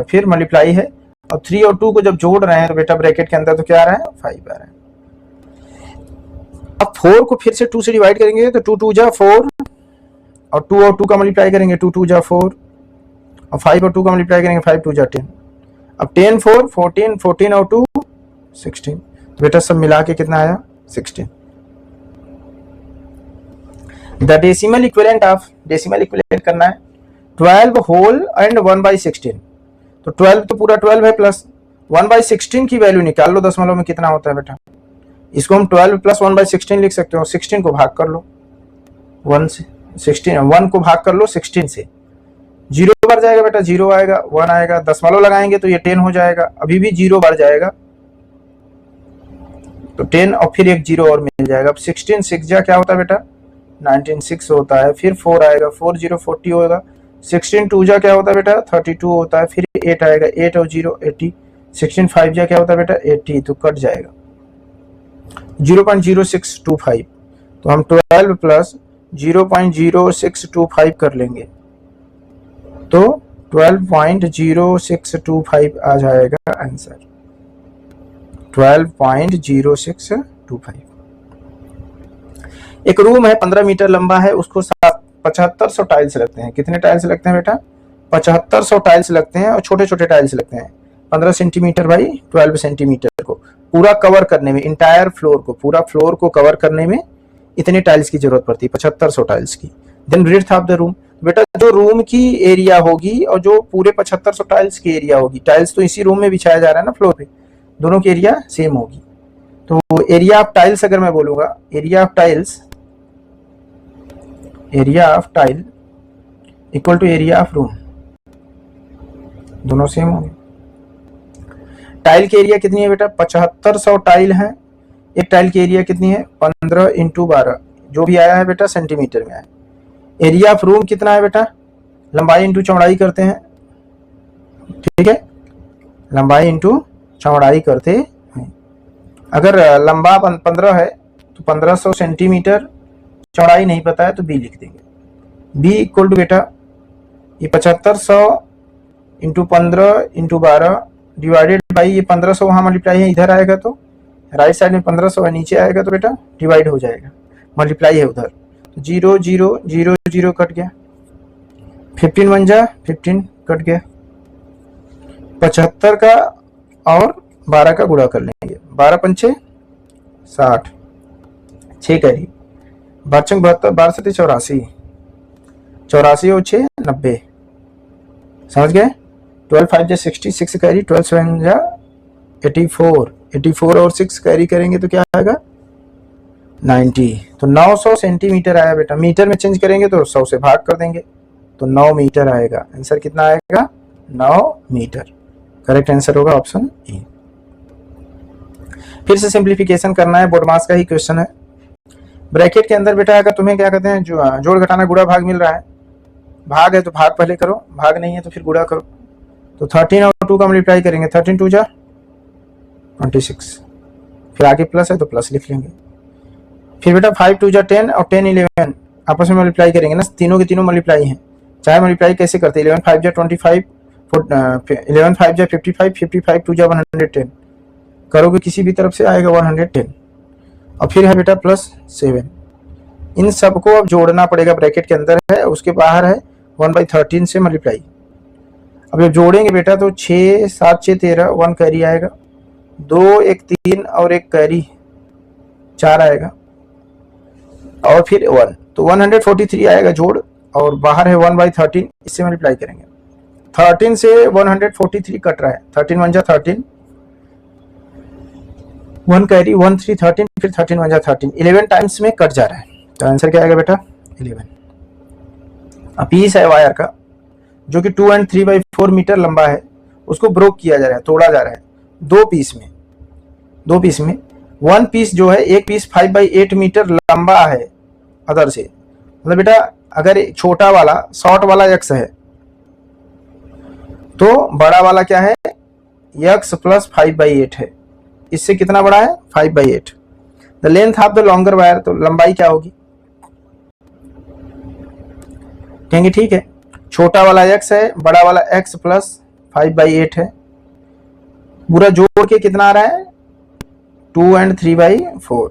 फिर मल्टीप्लाई है, और 3 और 2 को जब जोड़ रहे हैं तो बेटा ब्रैकेट के अंदर तो क्या आ रहा है 5 आ रहा है। अब 4 को फिर से 2 से डिवाइड करेंगे तो 2 2 जा 4, और 2 और 2 का मल्टीप्लाई करेंगे 2 2 जा 4, और 5 और 2 का मल्टीप्लाई करेंगे 5 2 जा 10। अब 10 4 14, 14 और 2 16, तो बेटा सब मिला के कितना आया 16। The decimal equivalent of, decimal equivalent करना है 12 होल एंड 1/16, तो 12 तो पूरा 12 है, प्लस 1/16 की वैल्यू निकाल लो दशमलव में कितना होता है बेटा। इसको हम 12 प्लस 1/16 लिख सकते हो, 16 को भाग कर लो 1 से, 1 को भाग कर लो 16 से, 0 बढ़ जाएगा बेटा, 0 आएगा, 1 आएगा, दशमलव लगाएंगे तो ये 10 हो जाएगा, अभी भी 0 बढ़ जाएगा तो 10 और फिर एक 0 और मिल जाएगा। अब 16 6 जा क्या होता है बेटा 19 6 होता है, फिर 4 आएगा, 4 0 40 होगा, 16 2 जा क्या होता है बेटा 32 होता है, फिर 8 आएगा, 8 और 0 80, 16 5 जा क्या होता है बेटा 80, तो कट जाएगा 0.0625, तो हम 12 प्लस 0.0625 कर लेंगे तो 12.0625 आ जाएगा आंसर, 12.0625। एक रूम है 15 मीटर लंबा है, उसको 7500 टाइल्स लगते हैं। कितने टाइल्स लगते हैं बेटा 7500 टाइल्स लगते हैं, और छोटे छोटे टाइल्स लगते हैं 15 सेंटीमीटर बाई 12 सेंटीमीटर को पूरा कवर करने में, इंटायर फ्लोर को, पूरा फ्लोर को कवर करने में इतने टाइल्स की जरूरत पड़ती है 7500 टाइल्स की। Then breadth of the room, बेटा जो रूम की एरिया होगी और जो पूरे 7500 टाइल्स की एरिया होगी, टाइल्स तो इसी रूम में बिछाया जा रहा है ना फ्लोर पे, दोनों की एरिया सेम होगी, तो एरिया ऑफ टाइल्स अगर मैं बोलूंगा, area of tile equal to area of room, दोनों सेम होंगे। टाइल की एरिया कितनी है बेटा 7500 टाइल है, एक टाइल की एरिया कितनी है 15 × 12, जो भी आया है बेटा सेंटीमीटर में आया। एरिया ऑफ रूम कितना है बेटा, लंबाई इंटू चौड़ाई करते हैं, ठीक है, लंबाई इंटू चौड़ाई करते हैं। अगर लंबा 15 है तो 1500 सेंटीमीटर, चौड़ाई नहीं पता है तो बी लिख देंगे, बी इक्वल टू बेटा ये 7500 इंटू 15 इंटू 12 डिवाइडेड बाई ये 1500 वहां मल्टीप्लाई है, इधर आएगा तो राइट साइड में 1500 है, नीचे आएगा तो बेटा डिवाइड हो जाएगा, मल्टीप्लाई है उधर, 0 0 0 0 कट गया, 15 1 जा 15 कट गया, 75 का और 12 का गुणा कर लेंगे, 12 पंचे 60, 6 करी 12 72 12 7 84, 84 और 6 90, समझ गए। 12 5 जा 60, 6 कैरी, 12 7 जा 84, 84 और 6 कैरी करेंगे तो क्या आएगा 90, तो 900 सेंटीमीटर आया बेटा। मीटर में चेंज करेंगे तो 100 से भाग कर देंगे तो 9 मीटर आएगा, आंसर कितना आएगा 9 मीटर। करेक्ट आंसर होगा ऑप्शन ए। फिर से सिंप्लीफिकेशन करना है, बोर्ड मास का ही क्वेश्चन है। ब्रैकेट के अंदर बेटा अगर तुम्हें क्या कहते हैं जोड़ घटाना गुणा भाग मिल रहा है, भाग है तो भाग पहले करो, भाग नहीं है तो फिर गुणा करो, तो 13 और 2 का मल्टीप्लाई करेंगे, 13 2 जा 26, फिर आगे प्लस है तो प्लस लिख लेंगे, फिर बेटा 5 2 जा 10 और 10 11 आपस में मल्टीप्लाई करेंगे ना, तीनों के तीनों मल्टीप्लाई हैं, चाहे मल्टीप्लाई कैसे करते हैं, 11 5 जा 25, 11 5 जा 55, 55 2 जा 110, करोगे किसी भी तरफ से आएगा 110, और फिर है बेटा प्लस 7। इन सबको अब जोड़ना पड़ेगा, ब्रैकेट के अंदर है उसके बाहर है 1/13 से मल्टीप्लाई। अब जब जोड़ेंगे बेटा तो 6 7 6 13, 1 कैरी आएगा, 2 1 3 और 1 कैरी 4 आएगा, और फिर 1, तो 143 आएगा जोड़, और बाहर है 1/13, इससे मल्टीप्लाई करेंगे, 13 से 143 कट रहा है, 13 1 जा 13, 1 कैरी 1 3 13, फिर 13 1 जा 13, 11 टाइम्स में कट जा रहा है, तो आंसर क्या आएगा बेटा 11। अब पीस है वायर का जो कि 2 और 3/4 मीटर लंबा है, उसको ब्रोक किया जा रहा है, तोड़ा जा रहा है दो पीस में। वन पीस जो है, एक पीस 5/8 मीटर लंबा है अदर से, मतलब बेटा अगर छोटा वाला शॉर्ट वाला x है तो बड़ा वाला क्या है x + 5/8 है, इससे कितना बड़ा है 5/8। The length of the longer wire, तो लंबाई क्या होगी कहेंगे ठीक है, छोटा वाला x है, बड़ा वाला x प्लस 5/8 है, पूरा जोड़ के कितना आ रहा है 2 and 3/4।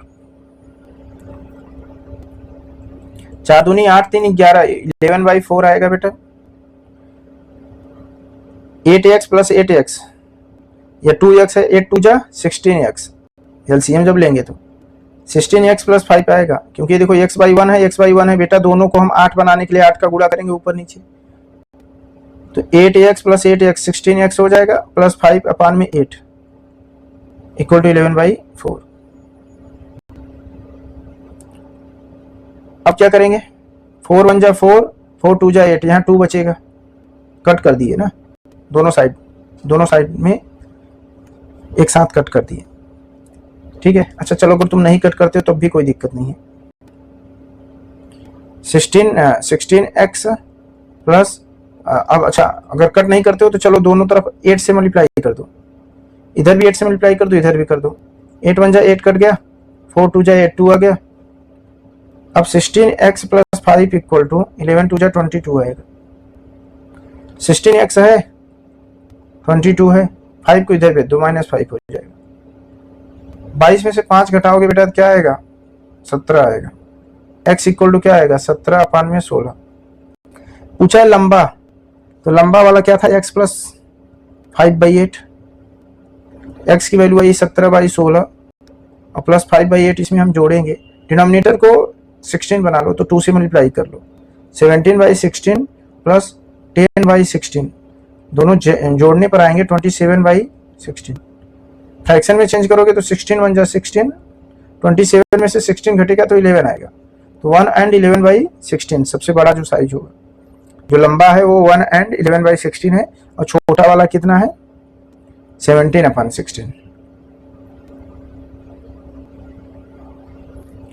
4 दूनी 8 3 11 11/4 आएगा बेटा। 8x प्लस 8x या 2x है, 8 2 जा 16x, एलसीएम जब लेंगे तो 16x प्लस 5 आएगा, क्योंकि देखो x/1 है, x/1 है बेटा, दोनों को हम 8 बनाने के लिए 8 का गुणा करेंगे ऊपर नीचे, तो 8x प्लस 8x 16x हो जाएगा, प्लस 5/8 इक्वल टू 11/4। अब क्या करेंगे, 4 1 जा 4, 4 2 जा 8, यहाँ 2 बचेगा, कट कर दिए ना, दोनों साइड में एक साथ कट कर दिए, ठीक है। अच्छा चलो, अगर तुम नहीं कट करते हो तब भी कोई दिक्कत नहीं है। 16x प्लस, अब अच्छा अगर कट नहीं करते हो तो चलो दोनों तरफ 8 से मल्टीप्लाई कर दो, इधर भी 8 से मल्टीप्लाई कर दो, इधर भी कर दो, 8 1 जा 8 कट गया, 4 2 जा 8 2 आ गया। अब 16x प्लस 5 इक्वल टू 11 2 जा 22 आएगा। 16x है, 22 है, 5 को इधर भेज दो, -5 हो जाएगा। 22 में से 5 घटाओगे बेटा तो क्या आएगा 17 आएगा। x इक्वल टू क्या आएगा 17/16। पूछा है लंबा, तो लंबा वाला क्या था x प्लस 5/8, x की वैल्यू आई 17/16 और प्लस 5/8 इसमें हम जोड़ेंगे, डिनोमिनेटर को 16 बना लो तो 2 से मल्टीप्लाई कर लो, 17/16 प्लस 10/16, दोनों जोड़ने पर आएंगे 27/16। फ्रैक्शन में चेंज करोगे तो 16 1 जा 16, 27 में से 16 घटेगा तो 11 आएगा, तो 1 and 11/16 सबसे बड़ा जो साइज होगा, जो लंबा है वो 1 and 11/16 है, और छोटा वाला कितना है 17/16।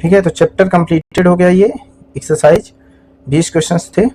ठीक है, तो चैप्टर कंप्लीटेड हो गया। ये एक्सरसाइज 20 क्वेश्चंस थे।